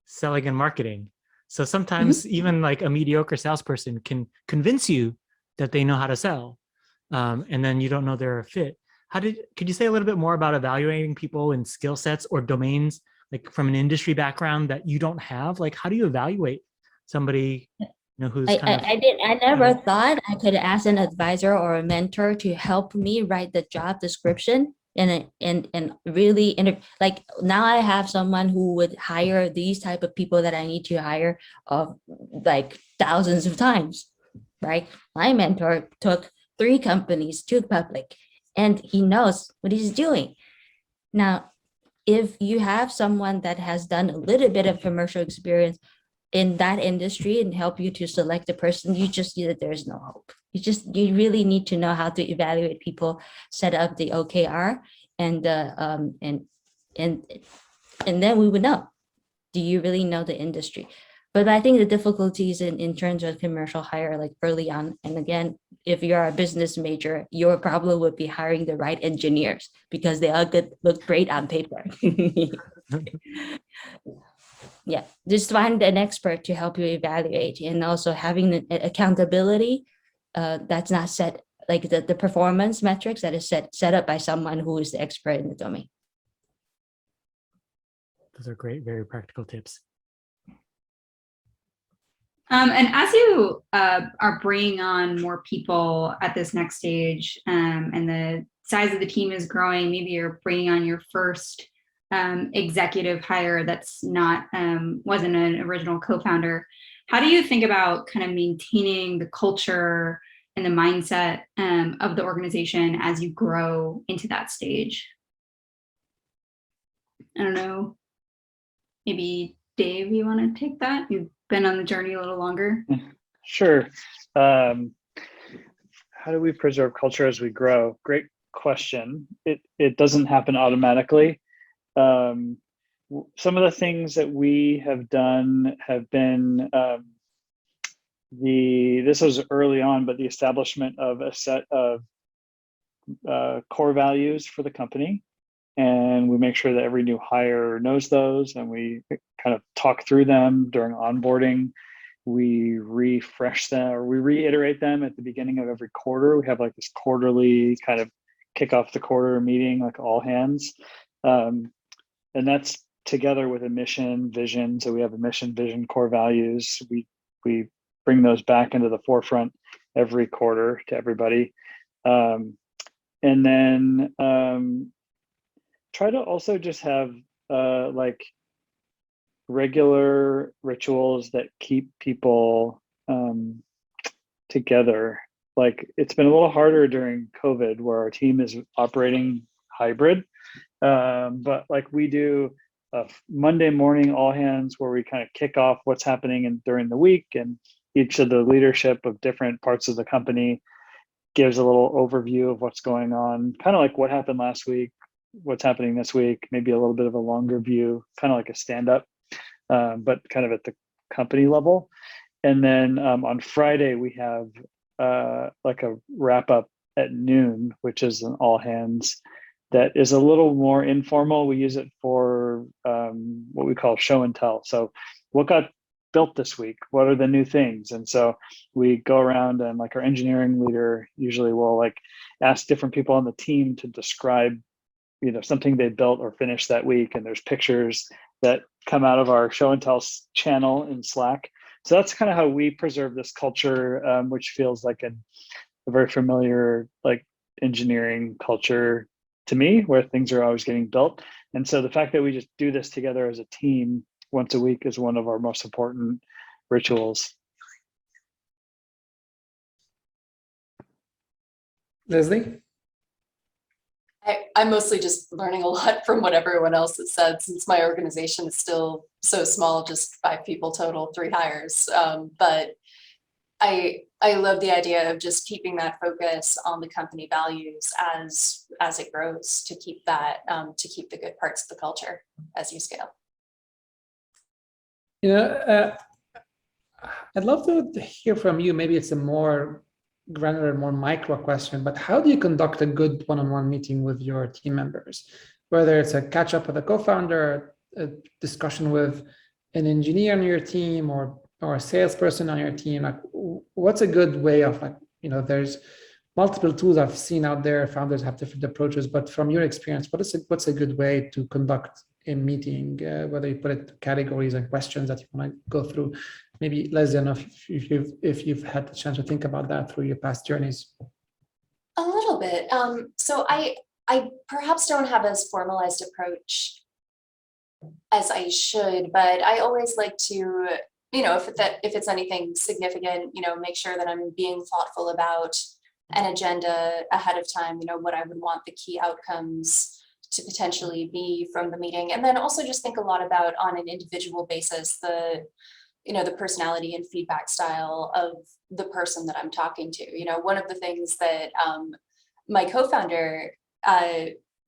selling and marketing. So sometimes even a mediocre salesperson can convince you that they know how to sell. and then you don't know they're a fit. Could you say a little bit more about evaluating people in skill sets or domains, like from an industry background that you don't have? Like, how do you evaluate somebody, who's I never thought I could ask an advisor or a mentor to help me write the job description and really like now I have someone who would hire these type of people that I need to hire like thousands of times, right? My mentor took 3 companies to public and he knows what he's doing. Now, if you have someone that has done a little bit of commercial experience in that industry and help you to select the person, you just see that there's no hope. You really need to know how to evaluate people, set up the OKR, and then we would know, do you really know the industry? But I think the difficulties in terms of commercial hire, like early on, and again, if you're a business major, your problem would be hiring the right engineers because they all look great on paper. Yeah, just find an expert to help you evaluate, and also having the accountability that's not set, like the performance metrics that is set up by someone who is the expert in the domain. Those are great, very practical tips. And as you are bringing on more people at this next stage, and the size of the team is growing, maybe you're bringing on your first executive hire that's not wasn't an original co-founder. How do you think about kind of maintaining the culture and the mindset of the organization as you grow into that stage? I don't know. Maybe Dave, you want to take that? You've been on the journey a little longer. Sure. How do we preserve culture as we grow? Great question. It doesn't happen automatically. Some of the things that we have done have been this was early on, but the establishment of a set of core values for the company. And we make sure that every new hire knows those, and we kind of talk through them during onboarding. We refresh them, or we reiterate them at the beginning of every quarter. We have like this quarterly kind of kick off the quarter meeting, like all hands. And that's together with a mission, vision. So we have a mission, vision, core values. We bring those back into the forefront every quarter to everybody. And then try to also just have like regular rituals that keep people together. Like, it's been a little harder during COVID where our team is operating hybrid. But like, we do a Monday morning all hands where we kind of kick off what's happening during the week, and each of the leadership of different parts of the company gives a little overview of what's going on, kind of like what happened last week, what's happening this week, maybe a little bit of a longer view, kind of like a stand-up, but kind of at the company level. And then on Friday, we have like a wrap-up at noon, which is an all hands that is a little more informal. We use it for what we call show and tell. So what got built this week? What are the new things? And so we go around, and like our engineering leader usually will like ask different people on the team to describe, something they built or finished that week. And there's pictures that come out of our show and tell channel in Slack. So that's kind of how we preserve this culture, which feels like a very familiar like engineering culture to me, where things are always getting built. And so the fact that we just do this together as a team once a week is one of our most important rituals. Leslie? I'm mostly just learning a lot from what everyone else has said, since my organization is still so small, just 5 people total, 3 hires. But I love the idea of just keeping that focus on the company values as it grows, to keep that, to keep the good parts of the culture as you scale. I'd love to hear from you. Maybe it's a more granular, more micro question, but how do you conduct a good one-on-one meeting with your team members? Whether it's a catch up with a co-founder, a discussion with an engineer on your team, or a salesperson on your team, like what's a good way of there's multiple tools I've seen out there. Founders have different approaches, but from your experience, what's a good way to conduct a meeting, whether you put it categories and questions that you want to go through? Maybe Leslie, if you've had the chance to think about that through your past journeys. A little bit. So I perhaps don't have as formalized approach as I should, but I always like to, if it's anything significant, make sure that I'm being thoughtful about an agenda ahead of time, what I would want the key outcomes to potentially be from the meeting. And then also just think a lot about, on an individual basis, the personality and feedback style of the person that I'm talking to. One of the things that my co-founder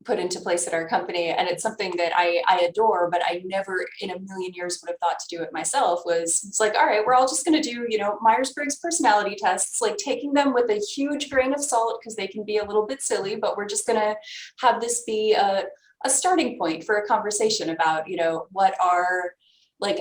put into place at our company, and it's something that I adore, but I never in a million years would have thought to do it myself, was it's like, all right, we're all just going to do, Myers-Briggs personality tests, like taking them with a huge grain of salt because they can be a little bit silly, but we're just going to have this be a starting point for a conversation about, what our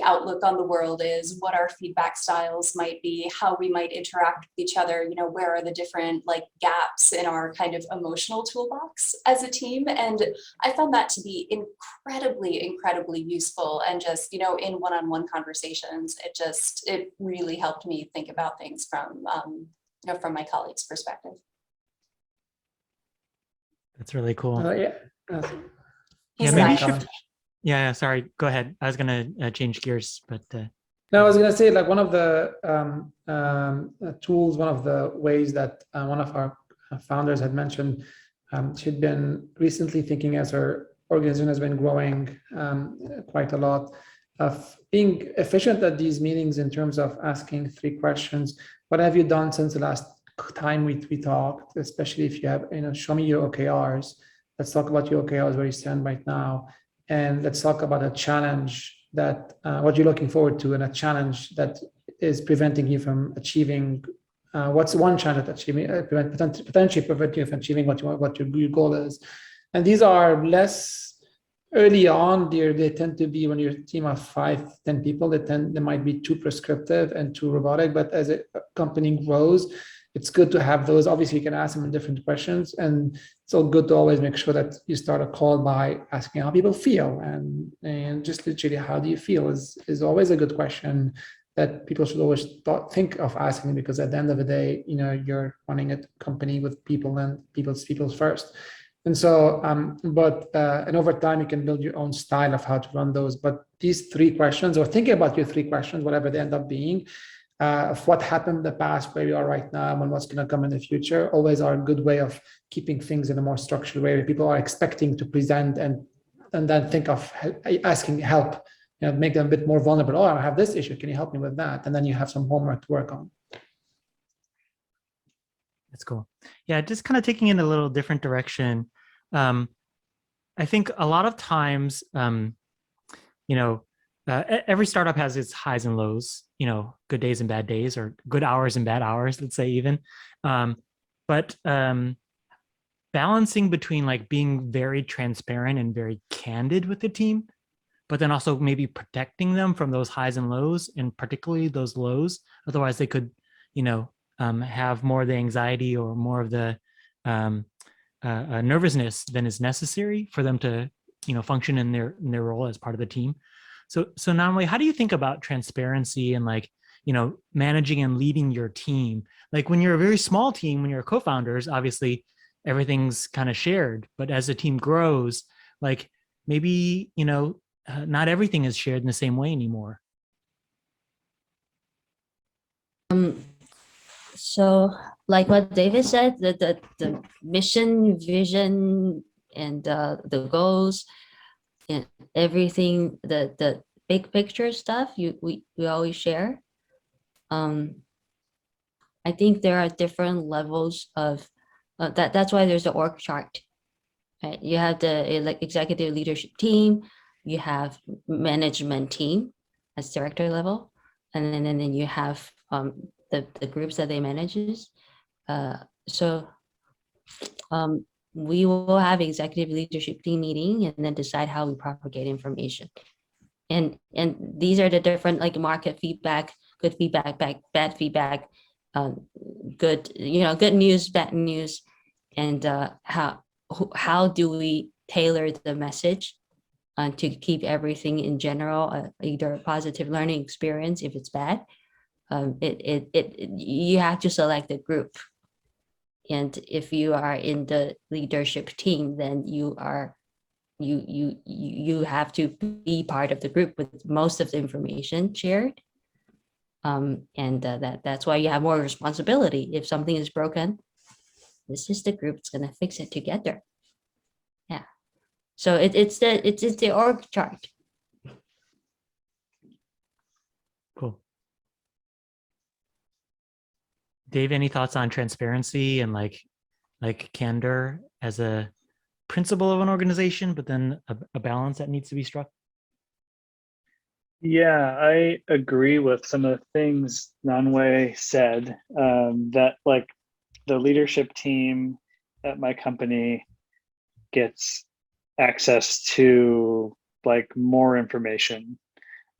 outlook on the world is, what our feedback styles might be, how we might interact with each other, where are the different gaps in our kind of emotional toolbox as a team. And I found that to be incredibly useful. And just, in one-on-one conversations, it really helped me think about things from my colleagues' perspective. That's really cool. Yeah. He's maybe an you icon. should. Yeah, sorry. Go ahead. I was gonna change gears, but No, I was gonna say, one of the tools, one of the ways that one of our founders had mentioned, she'd been recently thinking, as her organization has been growing quite a lot, of being efficient at these meetings in terms of asking 3 questions. What have you done since the last time we talked? Especially if you have, show me your OKRs. Let's talk about your OKRs, where you stand right now. And let's talk about a challenge that, what you're looking forward to, and a challenge that is preventing you from achieving. What's one challenge that potentially prevent you from achieving what your goal is? And these are less early on. They tend to be, when you're a team of 5, 10 people, they might be too prescriptive and too robotic. But as a company grows, it's good to have those. Obviously, you can ask them different questions, and it's all good to always make sure that you start a call by asking how people feel, and just literally, how do you feel is always a good question that people should always think of asking, because at the end of the day, you're running a company with people, and people's first. And so, and over time, you can build your own style of how to run those. But these 3 questions, or thinking about your 3 questions, whatever they end up being, of what happened in the past, where you are right now, and what's going to come in the future, always are a good way of keeping things in a more structured way, where people are expecting to present and then think of asking help, make them a bit more vulnerable. Oh, I have this issue. Can you help me with that? And then you have some homework to work on. that's cool. Yeah, just kind of taking it in a little different direction. I think a lot of times, every startup has its highs and lows, good days and bad days, or good hours and bad hours, let's say even. But balancing between being very transparent and very candid with the team, but then also maybe protecting them from those highs and lows, and particularly those lows. Otherwise, they could, have more of the anxiety or more of the nervousness than is necessary for them to, function in their role as part of the team. So Nan-Wei, how do you think about transparency and managing and leading your team? When you're a very small team, when you're co-founders, obviously everything's kind of shared. But as the team grows, maybe not everything is shared in the same way anymore. So like what David said, the mission, vision, and the goals, and everything, the big picture stuff, we always share. I think there are different levels of that's why there's the org chart. Right? You have the executive leadership team, you have management team as director level, and then you have the groups that they manages. So we will have executive leadership team meeting and then decide how we propagate information. And these are the different market feedback, good feedback, bad feedback, good, good news, bad news, and how do we tailor the message to keep everything in general, either a positive learning experience if it's bad. You have to select a group, and if you are in the leadership team, then you have to be part of the group with most of the information shared. That's why you have more responsibility. If something is broken, this is the group that's gonna fix it together. Yeah. So it's the org chart. Cool. Dave, any thoughts on transparency and like candor as a principle of an organization, but then a balance that needs to be struck? Yeah, I agree with some of the things Nan-Wei said, that like the leadership team at my company gets access to like more information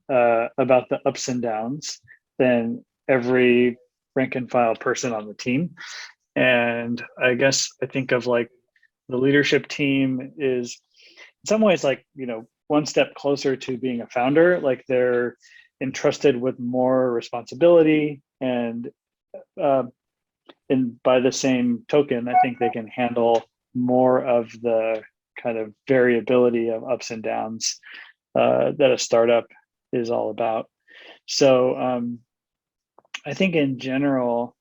about the ups and downs than every rank and file person on the team. And I guess I think of like the leadership team is in some ways like, one step closer to being a founder. Like they're entrusted with more responsibility, and by the same token, I think they can handle more of the kind of variability of ups and downs that a startup is all about. So I think in general,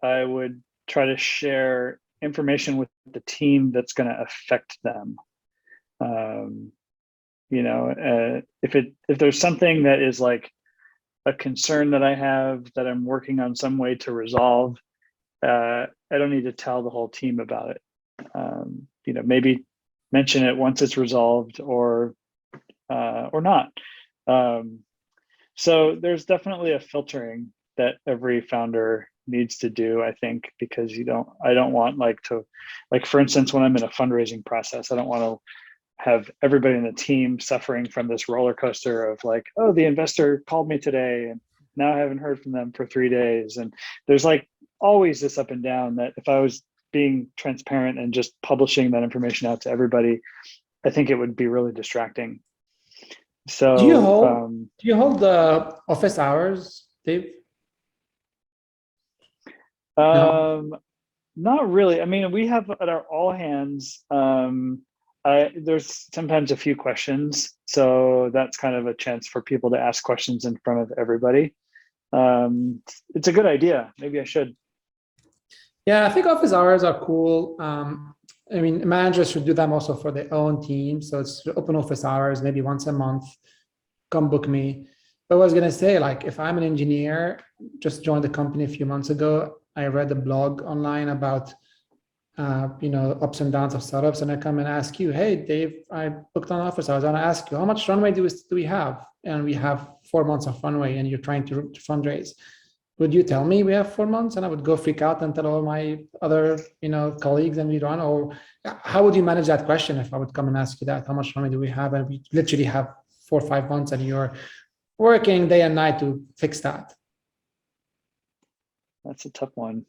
I would try to share information with the team that's going to affect them. If there's something that is like a concern that I have that I'm working on some way to resolve, I don't need to tell the whole team about it. Maybe mention it once it's resolved or not. So there's definitely a filtering that every founder needs to do, I think, because I don't want for instance, when I'm in a fundraising process, I don't want to have everybody in the team suffering from this roller coaster of like, oh, the investor called me today and now I haven't heard from them for 3 days. And there's like always this up and down that if I was being transparent and just publishing that information out to everybody, I think it would be really distracting. So do you hold the office hours, Dave? No. Not really. I mean, we have at our all hands, there's sometimes a few questions. So that's kind of a chance for people to ask questions in front of everybody. It's a good idea. Maybe I should. Yeah, I think office hours are cool. I mean, managers should do them also for their own team. So it's open office hours, maybe once a month, come book me. But I was gonna say, like, if I'm an engineer, just joined the company a few months ago, I read a blog online about, ups and downs of startups, and I come and ask you, hey, Dave, I booked on office hours. I want to ask you, how much runway do we have? And we have 4 months of runway, and you're trying to fundraise. Would you tell me we have 4 months? And I would go freak out and tell all my other, colleagues, and we run. Or how would you manage that question if I would come and ask you that? How much runway do we have? And we literally have 4 or 5 months, and you're working day and night to fix that. That's a tough one.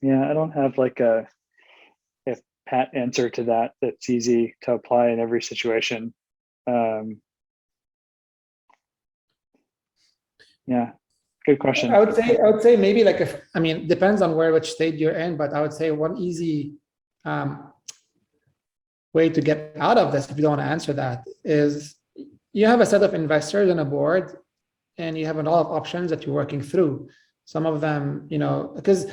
Yeah, I don't have like a pat answer to that that's easy to apply in every situation. Yeah, good question. I would say maybe depends on which state you're in, but I would say one easy way to get out of this, if you don't want to answer that, is you have a set of investors and a board, and you have a lot of options that you're working through. Some of them, because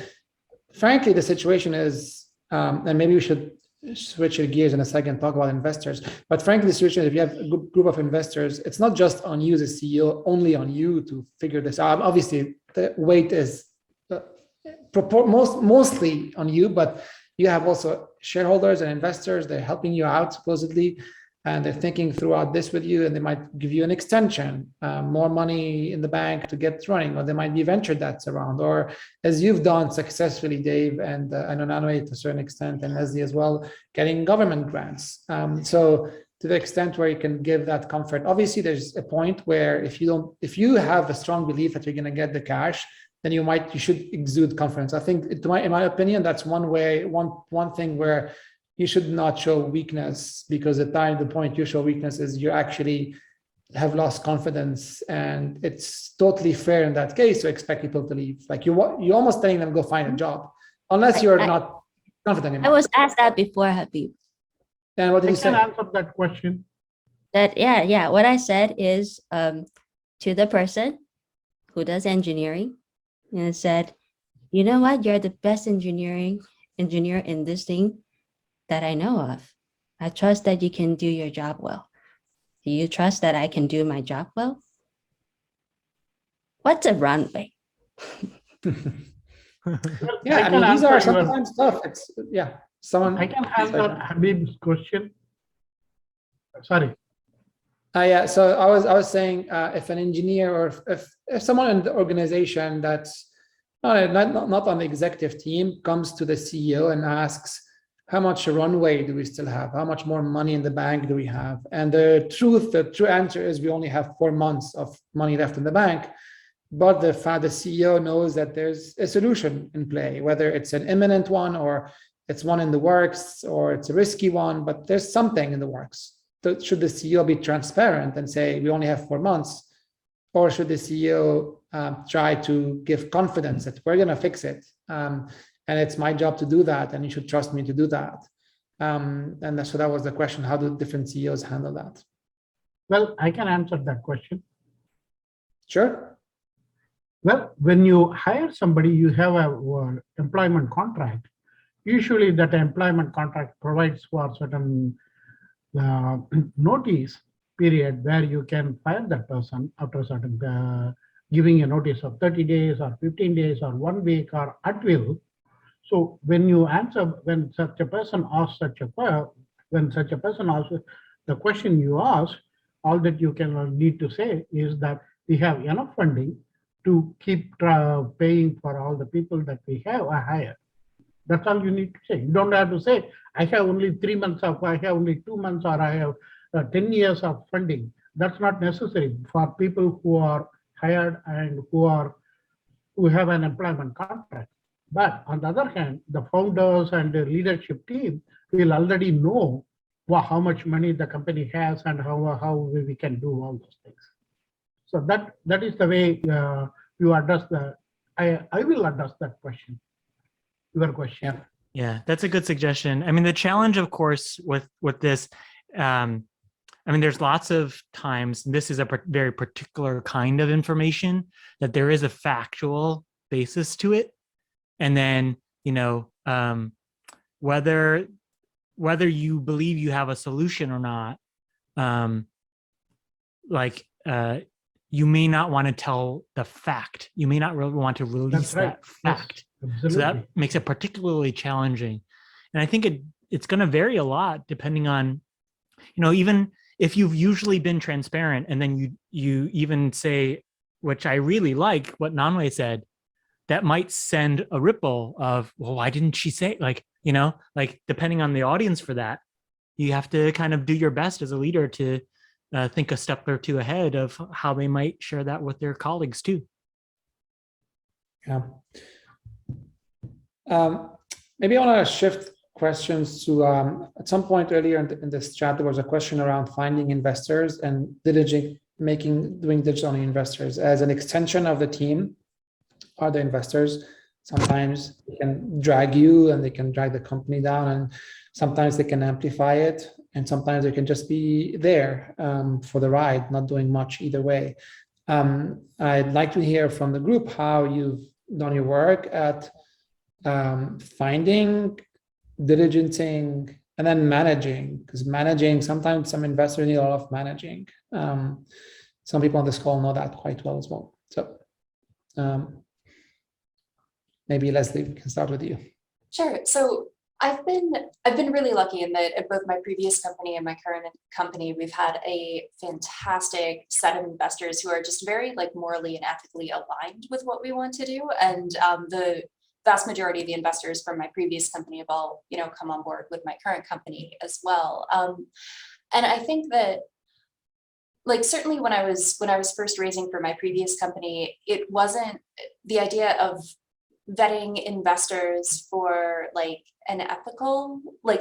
frankly, the situation is, and maybe we should switch your gears in a second, talk about investors. But frankly, the situation is, if you have a group of investors, it's not just on you, the CEO, only on you to figure this out. Obviously, the weight is mostly on you, but you have also shareholders and investors. They're helping you out supposedly, and they're thinking throughout this with you, and they might give you an extension, more money in the bank to get running, or there might be venture debts around, or as you've done successfully, Dave, and I know Nan-Wei to a certain extent, and Leslie as well, getting government grants. So to the extent where you can give that comfort. Obviously, there's a point where if you have a strong belief that you're going to get the cash, then you should exude confidence. I think, in my opinion, that's one thing where you should not show weakness, because the point you show weakness is you actually have lost confidence, and it's totally fair in that case to expect people to leave. Like you're almost telling them go find a job, unless you're not confident enough. I was asked that before, Habib. And what did you I can say? answer that question. That what I said is to the person who does engineering, and I said, you know what, you're the best engineer in this thing that I know of. I trust that you can do your job well. Do you trust that I can do my job well? What's a runway? Yeah, I mean, these are sometimes tough. It's someone. I can answer Habib's question. Sorry. Yeah, so I was saying, if an engineer or if someone in the organization that's not on the executive team comes to the CEO and asks, how much runway do we still have? How much more money in the bank do we have? And the true answer is we only have 4 months of money left in the bank. But the CEO knows that there's a solution in play, whether it's an imminent one or it's one in the works or it's a risky one, but there's something in the works. So should the CEO be transparent and say, we only have 4 months? Or should the CEO try to give confidence that we're going to fix it? And it's my job to do that, and you should trust me to do that. And so that was the question: how do different CEOs handle that? Well, I can answer that question. Sure. Well, when you hire somebody, you have an employment contract. Usually, that employment contract provides for certain notice period where you can fire that person after certain giving a notice of 30 days or 15 days or 1 week or at will. So when such a person asks the question you ask, all that you can need to say is that we have enough funding to keep paying for all the people that we have hired. That's all you need to say. You don't have to say, I have only 3 months of, I have only 2 months, or I have 10 years of funding. That's not necessary for people who are hired and who have an employment contract. But on the other hand, the founders and the leadership team will already know how much money the company has and how we can do all those things. So that is the way you address I will address that question, your question. Yeah, that's a good suggestion. I mean, the challenge, of course, with this, I mean, there's lots of times, this is a very particular kind of information, that there is a factual basis to it. And then, whether you believe you have a solution or not, you may not want to tell the fact. You may not really want to release that fact. Yes, so that makes it particularly challenging. And I think it's going to vary a lot depending on, even if you've usually been transparent, and then you even say, which I really like what Nan-Wei said, that might send a ripple of, well, why didn't she say, depending on the audience for that, you have to kind of do your best as a leader to think a step or two ahead of how they might share that with their colleagues too. Yeah. Maybe I want to shift questions to, at some point earlier in this chat, there was a question around finding investors and doing digital investors as an extension of the team. Are the investors. Sometimes they can drag you and they can drag the company down, and sometimes they can amplify it, and sometimes they can just be there for the ride, not doing much either way. I'd like to hear from the group how you've done your work at finding, diligencing, and then managing, because managing, sometimes some investors need a lot of managing. Some people on this call know that quite well as well. So maybe Leslie, we can start with you. Sure. So I've been really lucky in that at both my previous company and my current company, we've had a fantastic set of investors who are just very morally and ethically aligned with what we want to do. And the vast majority of the investors from my previous company have all, come on board with my current company as well. And I think that, like, certainly when I was first raising for my previous company, it wasn't the idea of vetting investors for like an ethical, or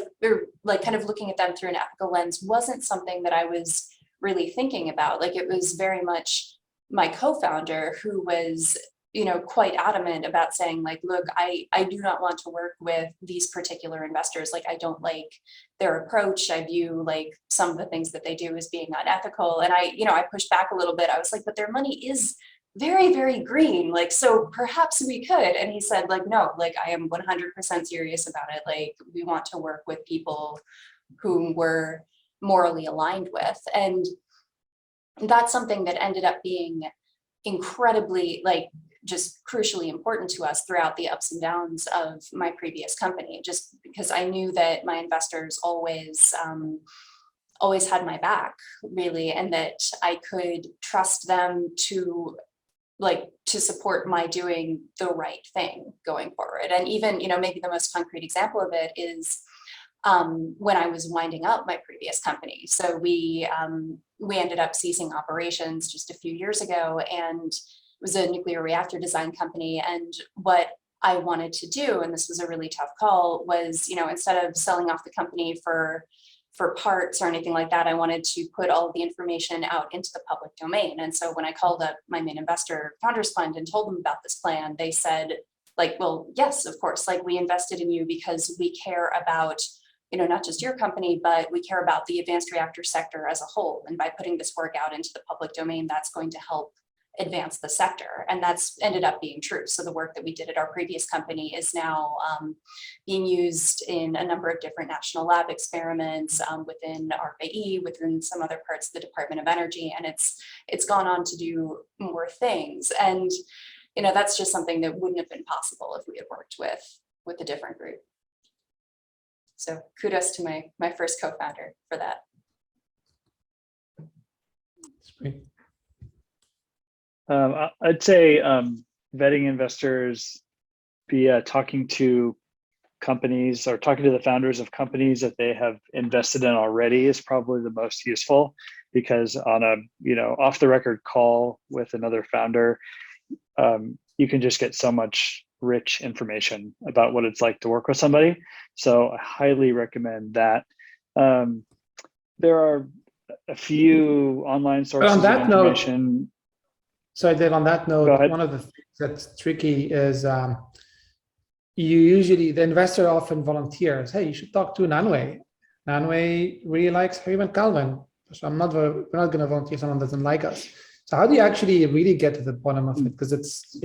kind of looking at them through an ethical lens wasn't something that I was really thinking about. Like, it was very much my co-founder who was, quite adamant about saying, like, look, I do not want to work with these particular investors. Like, I don't like their approach. I view like some of the things that they do as being unethical. And I pushed back a little bit. I was like, but their money is very, very green. Like, so perhaps we could. And he said, like, no, like, I am 100% serious about it. Like, we want to work with people whom we're morally aligned with. And that's something that ended up being incredibly, like, just crucially important to us throughout the ups and downs of my previous company, just because I knew that my investors always had my back, really, and that I could trust them to support my doing the right thing going forward. And even, maybe the most concrete example of it is when I was winding up my previous company. So we ended up ceasing operations just a few years ago, and it was a nuclear reactor design company. And what I wanted to do, and this was a really tough call, was, instead of selling off the company for parts or anything like that, I wanted to put all of the information out into the public domain. And so when I called up my main investor, Founders Fund, and told them about this plan, they said, like, well, yes, of course, like, we invested in you because we care about, not just your company, but we care about the advanced reactor sector as a whole. And by putting this work out into the public domain, that's going to help advance the sector. And that's ended up being true. So the work that we did at our previous company is now being used in a number of different national lab experiments within ARPA-E, within some other parts of the Department of Energy, and it's gone on to do more things. And that's just something that wouldn't have been possible if we had worked with a different group. So kudos to my first co-founder for that. That's great. I'd say vetting investors via talking to companies or talking to the founders of companies that they have invested in already is probably the most useful, because on a off the record call with another founder, you can just get so much rich information about what it's like to work with somebody. So I highly recommend that. There are a few online sources on that of information. So Dave, on that note, one of the things that's tricky is the investor often volunteers, hey, you should talk to Nan-Wei. Nan-Wei really likes Habib and Clavin. So we're not going to volunteer someone that doesn't like us. So how do you actually really get to the bottom of it? Because it's,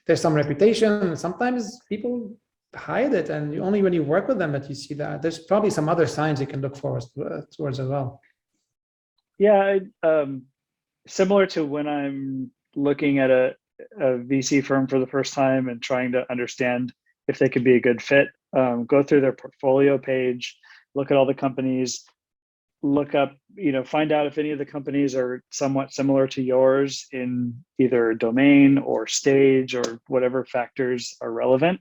there's some reputation, and sometimes people hide it, and only when you work with them that you see that. There's probably some other signs you can look forward towards as well. Yeah, similar to when I'm looking at a VC firm for the first time and trying to understand if they could be a good fit, go through their portfolio page, look at all the companies, look up, find out if any of the companies are somewhat similar to yours in either domain or stage or whatever factors are relevant.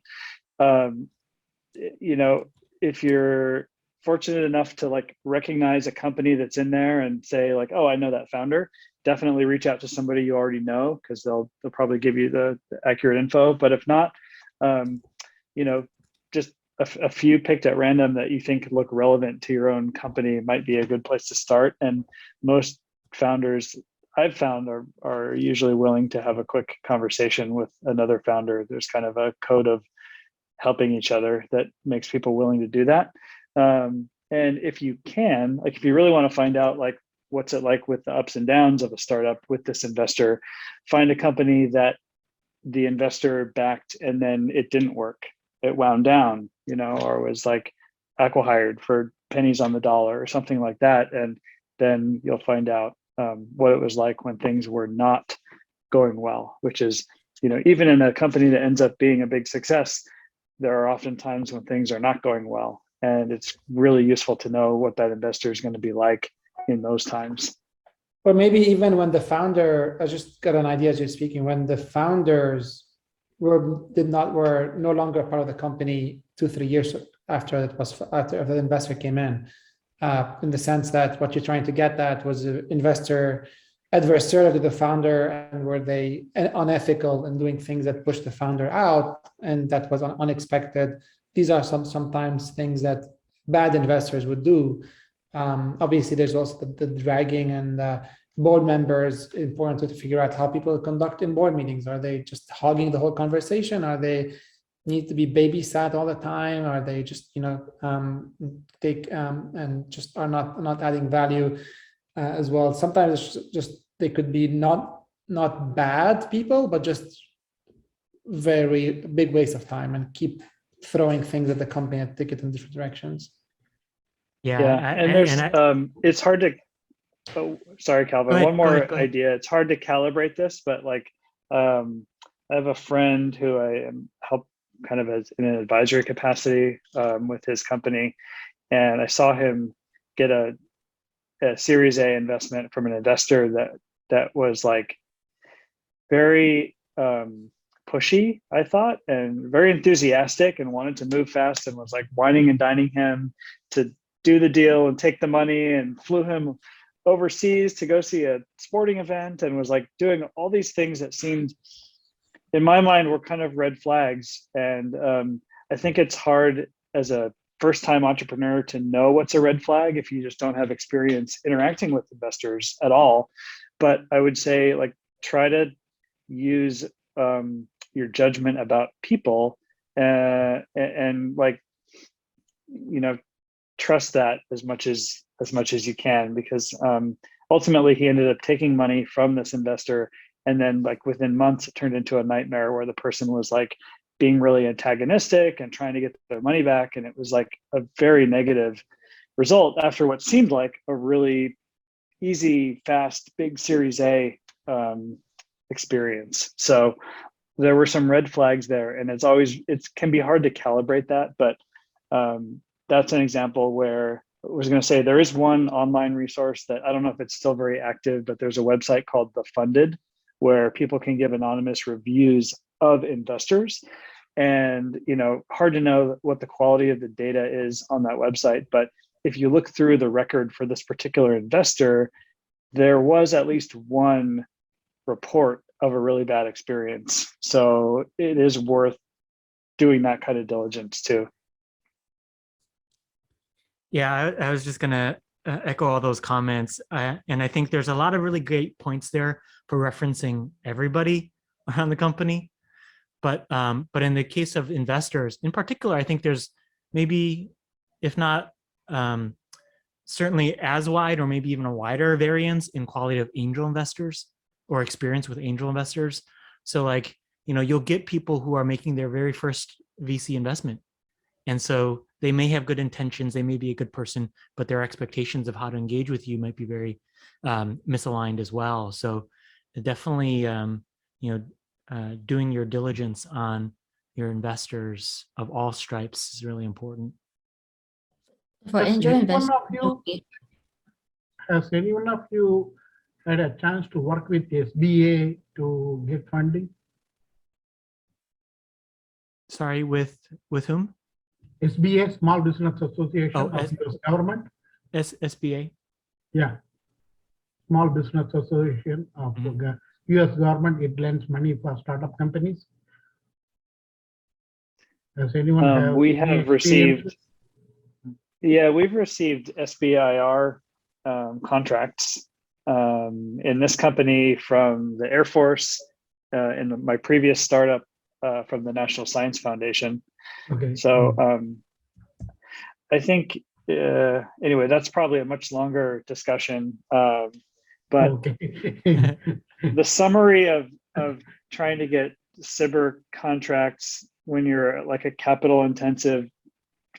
If you're fortunate enough to recognize a company that's in there and say oh, I know that founder, definitely reach out to somebody you already know, because they'll probably give you the accurate info. But if not, just a few picked at random that you think look relevant to your own company might be a good place to start. And most founders I've found are usually willing to have a quick conversation with another founder. There's kind of a code of helping each other that makes people willing to do that. And if you can, if you really want to find out what's it like with the ups and downs of a startup with this investor, find a company that the investor backed and then it didn't work. It wound down, or was acqui-hired for pennies on the dollar or something like that. And then you'll find out what it was like when things were not going well, which is, even in a company that ends up being a big success, there are often times when things are not going well. And it's really useful to know what that investor is going to be like in those times. Or maybe even when the founder, I just got an idea as you're speaking, when the founders were no longer part of the company 2-3 years after the investor came in. in the sense that what you're trying to get at was an investor adversarial to the founder, and were they unethical in doing things that pushed the founder out, and that was unexpected. These are sometimes things that bad investors would do. Obviously, there's also the dragging and board members. Important to figure out how people conduct in board meetings. Are they just hogging the whole conversation? Are they need to be babysat all the time? Are they just take and just are not adding value as well? Sometimes it's just they could be not bad people, but just very big waste of time and keep throwing things at the company and take it in different directions. Yeah, and there's it's hard to. Oh, sorry, Calvin. One more idea. It's hard to calibrate this, but like I have a friend who I help kind of as in an advisory capacity with his company, and I saw him get a Series A investment from an investor that was like very pushy, I thought, and very enthusiastic and wanted to move fast, and was like whining and dining him to do the deal and take the money, and flew him overseas to go see a sporting event, and was like doing all these things that seemed, in my mind, were kind of red flags. And I think it's hard as a first-time entrepreneur to know what's a red flag if you just don't have experience interacting with investors at all. But I would say, like, try to use your judgment about people and like, trust that as much as you can, because ultimately he ended up taking money from this investor, and then like within months it turned into a nightmare where the person was like being really antagonistic and trying to get their money back, and it was like a very negative result after what seemed like a really easy, fast, big Series A experience. So there were some red flags there, and it can be hard to calibrate that, but that's an example where I was going to say there is one online resource that I don't know if it's still very active, but there's a website called The Funded where people can give anonymous reviews of investors. And, hard to know what the quality of the data is on that website. But if you look through the record for this particular investor, there was at least one report of a really bad experience. So it is worth doing that kind of diligence too. Yeah, I was just going to echo all those comments. And I think there's a lot of really great points there for referencing everybody around the company. But in the case of investors in particular, I think there's maybe, if not certainly as wide or maybe even a wider variance in quality of angel investors or experience with angel investors. So like, you'll get people who are making their very first VC investment. And so they may have good intentions, they may be a good person, but their expectations of how to engage with you might be very misaligned as well. So definitely, doing your diligence on your investors of all stripes is really important. For angel investors, has anyone of you had a chance to work with SBA to get funding? Sorry, with whom? SBA, Small Business Association of US government. SBA? Yeah. Small Business Association of US government. It lends money for startup companies. Does anyone we have received, we've received SBIR contracts in this company from the Air Force, in my previous startup from the National Science Foundation. Okay. So I think, anyway, that's probably a much longer discussion. But the summary of trying to get cyber contracts when you're like a capital intensive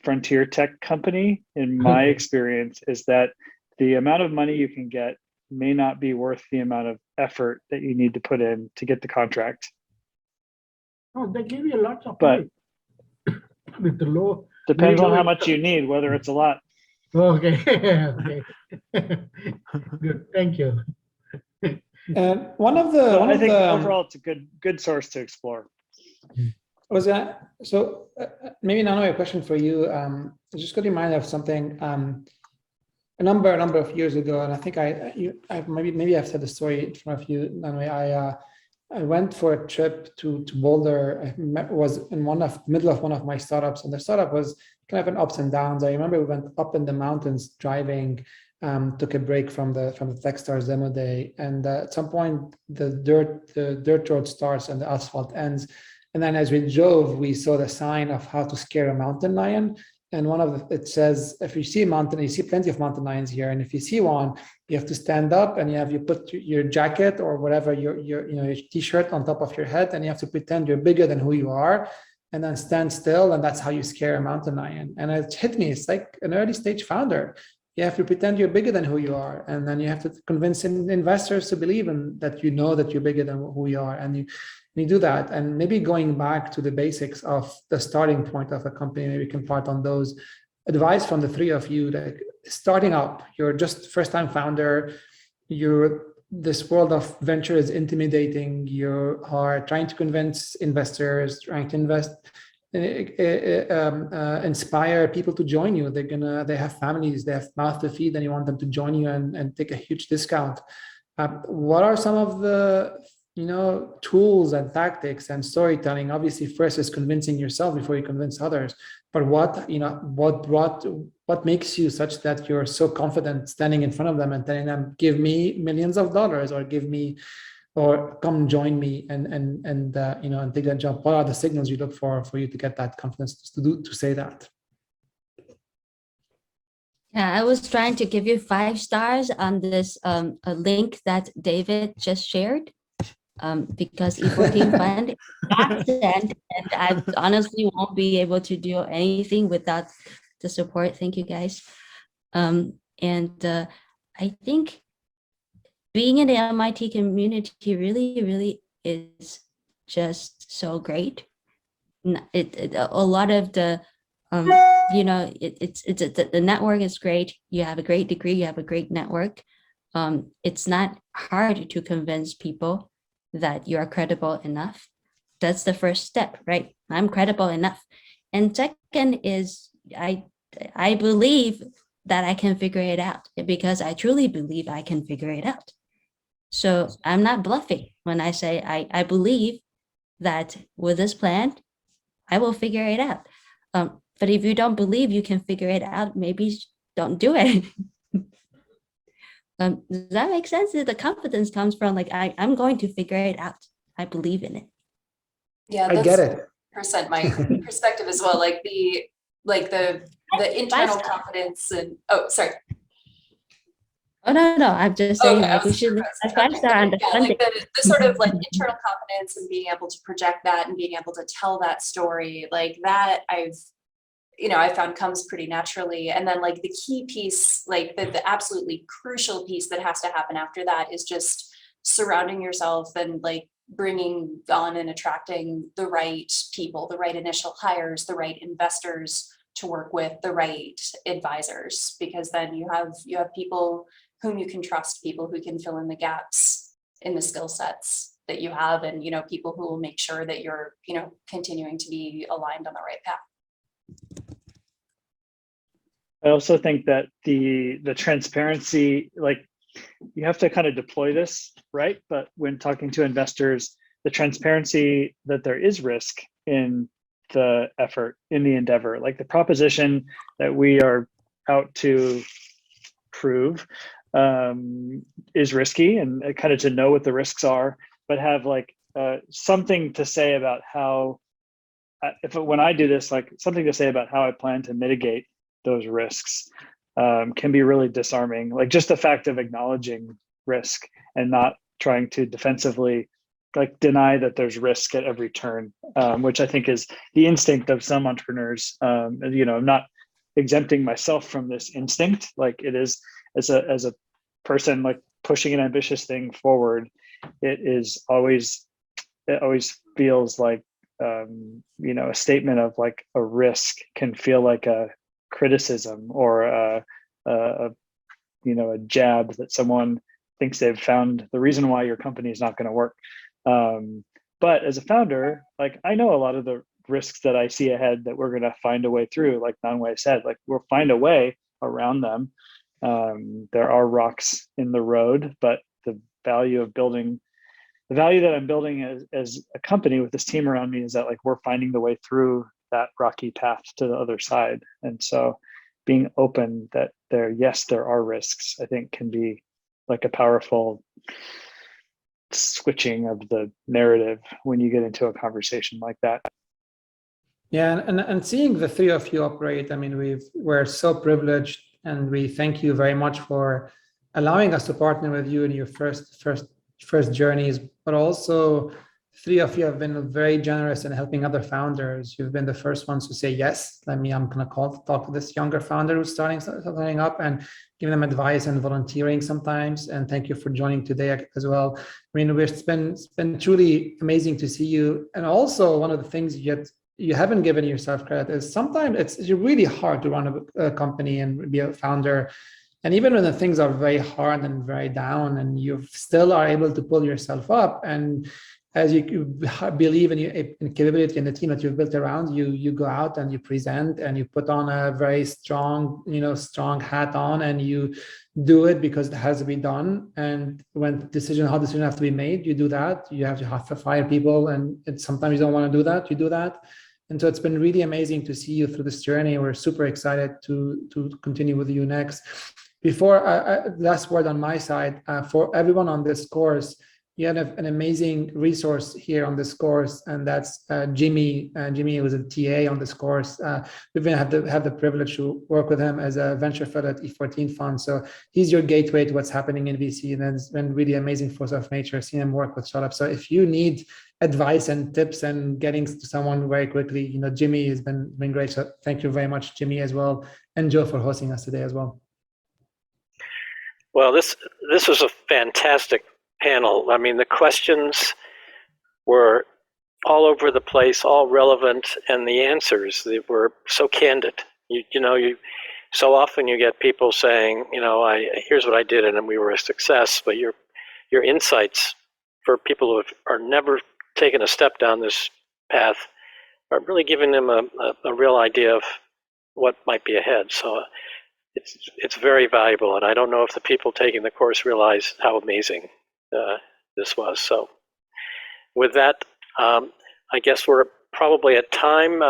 frontier tech company, in my experience, is that the amount of money you can get may not be worth the amount of effort that you need to put in to get the contract. Oh, they give you lots of money. With the low. Depends on how much you need, whether it's a lot. Okay. Okay. Good. Thank you. One of the, I think overall it's a good source to explore. Was that so? Maybe Nan-Wei, a question for you. Just got to remind of something. a number of years ago, and I think maybe I've said the story in front of you. Nan-Wei, I went for a trip to Boulder. Was in middle of one of my startups, and the startup was kind of an ups and downs. I remember we went up in the mountains driving, took a break from the Techstars demo day, and at some point the dirt road starts and the asphalt ends, and then as we drove, we saw the sign of how to scare a mountain lion. And it says, if you see a mountain, you see plenty of mountain lions here, and if you see one, you have to stand up and you put your jacket or whatever your t-shirt on top of your head, and you have to pretend you're bigger than who you are, and then stand still, and that's how you scare a mountain lion. And it hit me. It's like an early stage founder. You have to pretend you're bigger than who you are, and then you have to convince investors to believe in that that you're bigger than who you are, and you do that. And maybe going back to the basics of the starting point of a company, maybe we can part on those. Advice from the three of you, like starting up, you're just first-time founder, this world of venture is intimidating, you are trying to convince investors, trying to inspire people to join you. They have families, they have mouth to feed, and you want them to join you and take a huge discount. What are some of the tools and tactics and storytelling? Obviously, first is convincing yourself before you convince others. But what makes you such that you're so confident standing in front of them and telling them, "Give me millions of dollars," or "Come join me," and take that jump? What are the signals you look for you to get that confidence to say that? Yeah, I was trying to give you 5 stars on this a link that David just shared. Because E14 Fund and I honestly won't be able to do anything without the support. Thank you, guys. I think being in the MIT community really is just so great. A lot of the the network is great. You have a great degree, you have a great network. It's not hard to convince people that you are credible enough. That's the first step, right? I'm credible enough. And second is I believe that I can figure it out, because I truly believe I can figure it out. So I'm not bluffing when I say I believe that with this plan, I will figure it out. But if you don't believe you can figure it out, maybe don't do it. Does that make sense? The confidence comes from I'm going to figure it out. I believe in it. Yeah, I get it. % my perspective as well. Like the internal confidence and sorry. Oh no, I'm just saying we should understanding. Yeah, like the sort of internal confidence and being able to project that and being able to tell that story like that I found comes pretty naturally. And then the key piece, the absolutely crucial piece that has to happen after that is just surrounding yourself and bringing on and attracting the right people, the right initial hires, the right investors to work with, the right advisors, because then you have people whom you can trust, people who can fill in the gaps in the skill sets that you have, and people who will make sure that you're continuing to be aligned on the right path. I also think that the transparency, you have to kind of deploy this, right? But when talking to investors, the transparency that there is risk in the effort, in the endeavor, the proposition that we are out to prove is risky, and kind of to know what the risks are, but have something to say about how, when I do this, something to say about how I plan to mitigate those risks can be really disarming. Just the fact of acknowledging risk and not trying to defensively deny that there's risk at every turn, which I think is the instinct of some entrepreneurs. I'm not exempting myself from this instinct. It is as a person pushing an ambitious thing forward, it always feels like a statement of a risk can feel like a criticism or a jab that someone thinks they've found the reason why your company is not going to work. But as a founder, I know a lot of the risks that I see ahead that we're going to find a way through. Like Nan-Wei said, we'll find a way around them. There are rocks in the road, but the value that I'm building as a company with this team around me is that like we're finding the way through that rocky path to the other side. And so being open that there are risks, I think can be like a powerful switching of the narrative when you get into a conversation like that. Yeah, and seeing the three of you operate, I mean, we're so privileged, and we thank you very much for allowing us to partner with you in your first journeys, but also three of you have been very generous in helping other founders. You've been the first ones to say yes. I'm going to talk to this younger founder who's starting up and giving them advice and volunteering sometimes. And thank you for joining today as well. I mean, it's been truly amazing to see you. And also one of the things you haven't given yourself credit is sometimes it's really hard to run a company and be a founder. And even when the things are very hard and very down, and you still are able to pull yourself up, and as you believe in your capability and the team that you've built around you, you go out and you present and you put on a very strong hat on, and you do it because it has to be done. And when hard decisions have to be made, you do that. You have to fire people, and sometimes you don't want to do that. You do that. And so it's been really amazing to see you through this journey. We're super excited to continue with you next. Before, last word on my side, for everyone on this course, you have an amazing resource here on this course, and that's Jimmy. Jimmy was a TA on this course. We've been have the privilege to work with him as a venture fellow at E14 Fund. So he's your gateway to what's happening in VC, and it's been really amazing force of nature seeing him work with startups. So if you need advice and tips and getting to someone very quickly, Jimmy has been great. So thank you very much, Jimmy, as well, and Joe for hosting us today as well. Well, this was a fantastic panel. I mean, the questions were all over the place, all relevant, and the answers, they were so candid. You so often you get people saying, here's what I did and we were a success, but your insights for people who are never taken a step down this path are really giving them a real idea of what might be ahead. So it's very valuable, and I don't know if the people taking the course realize how amazing this was. So with that, I guess we're probably at time.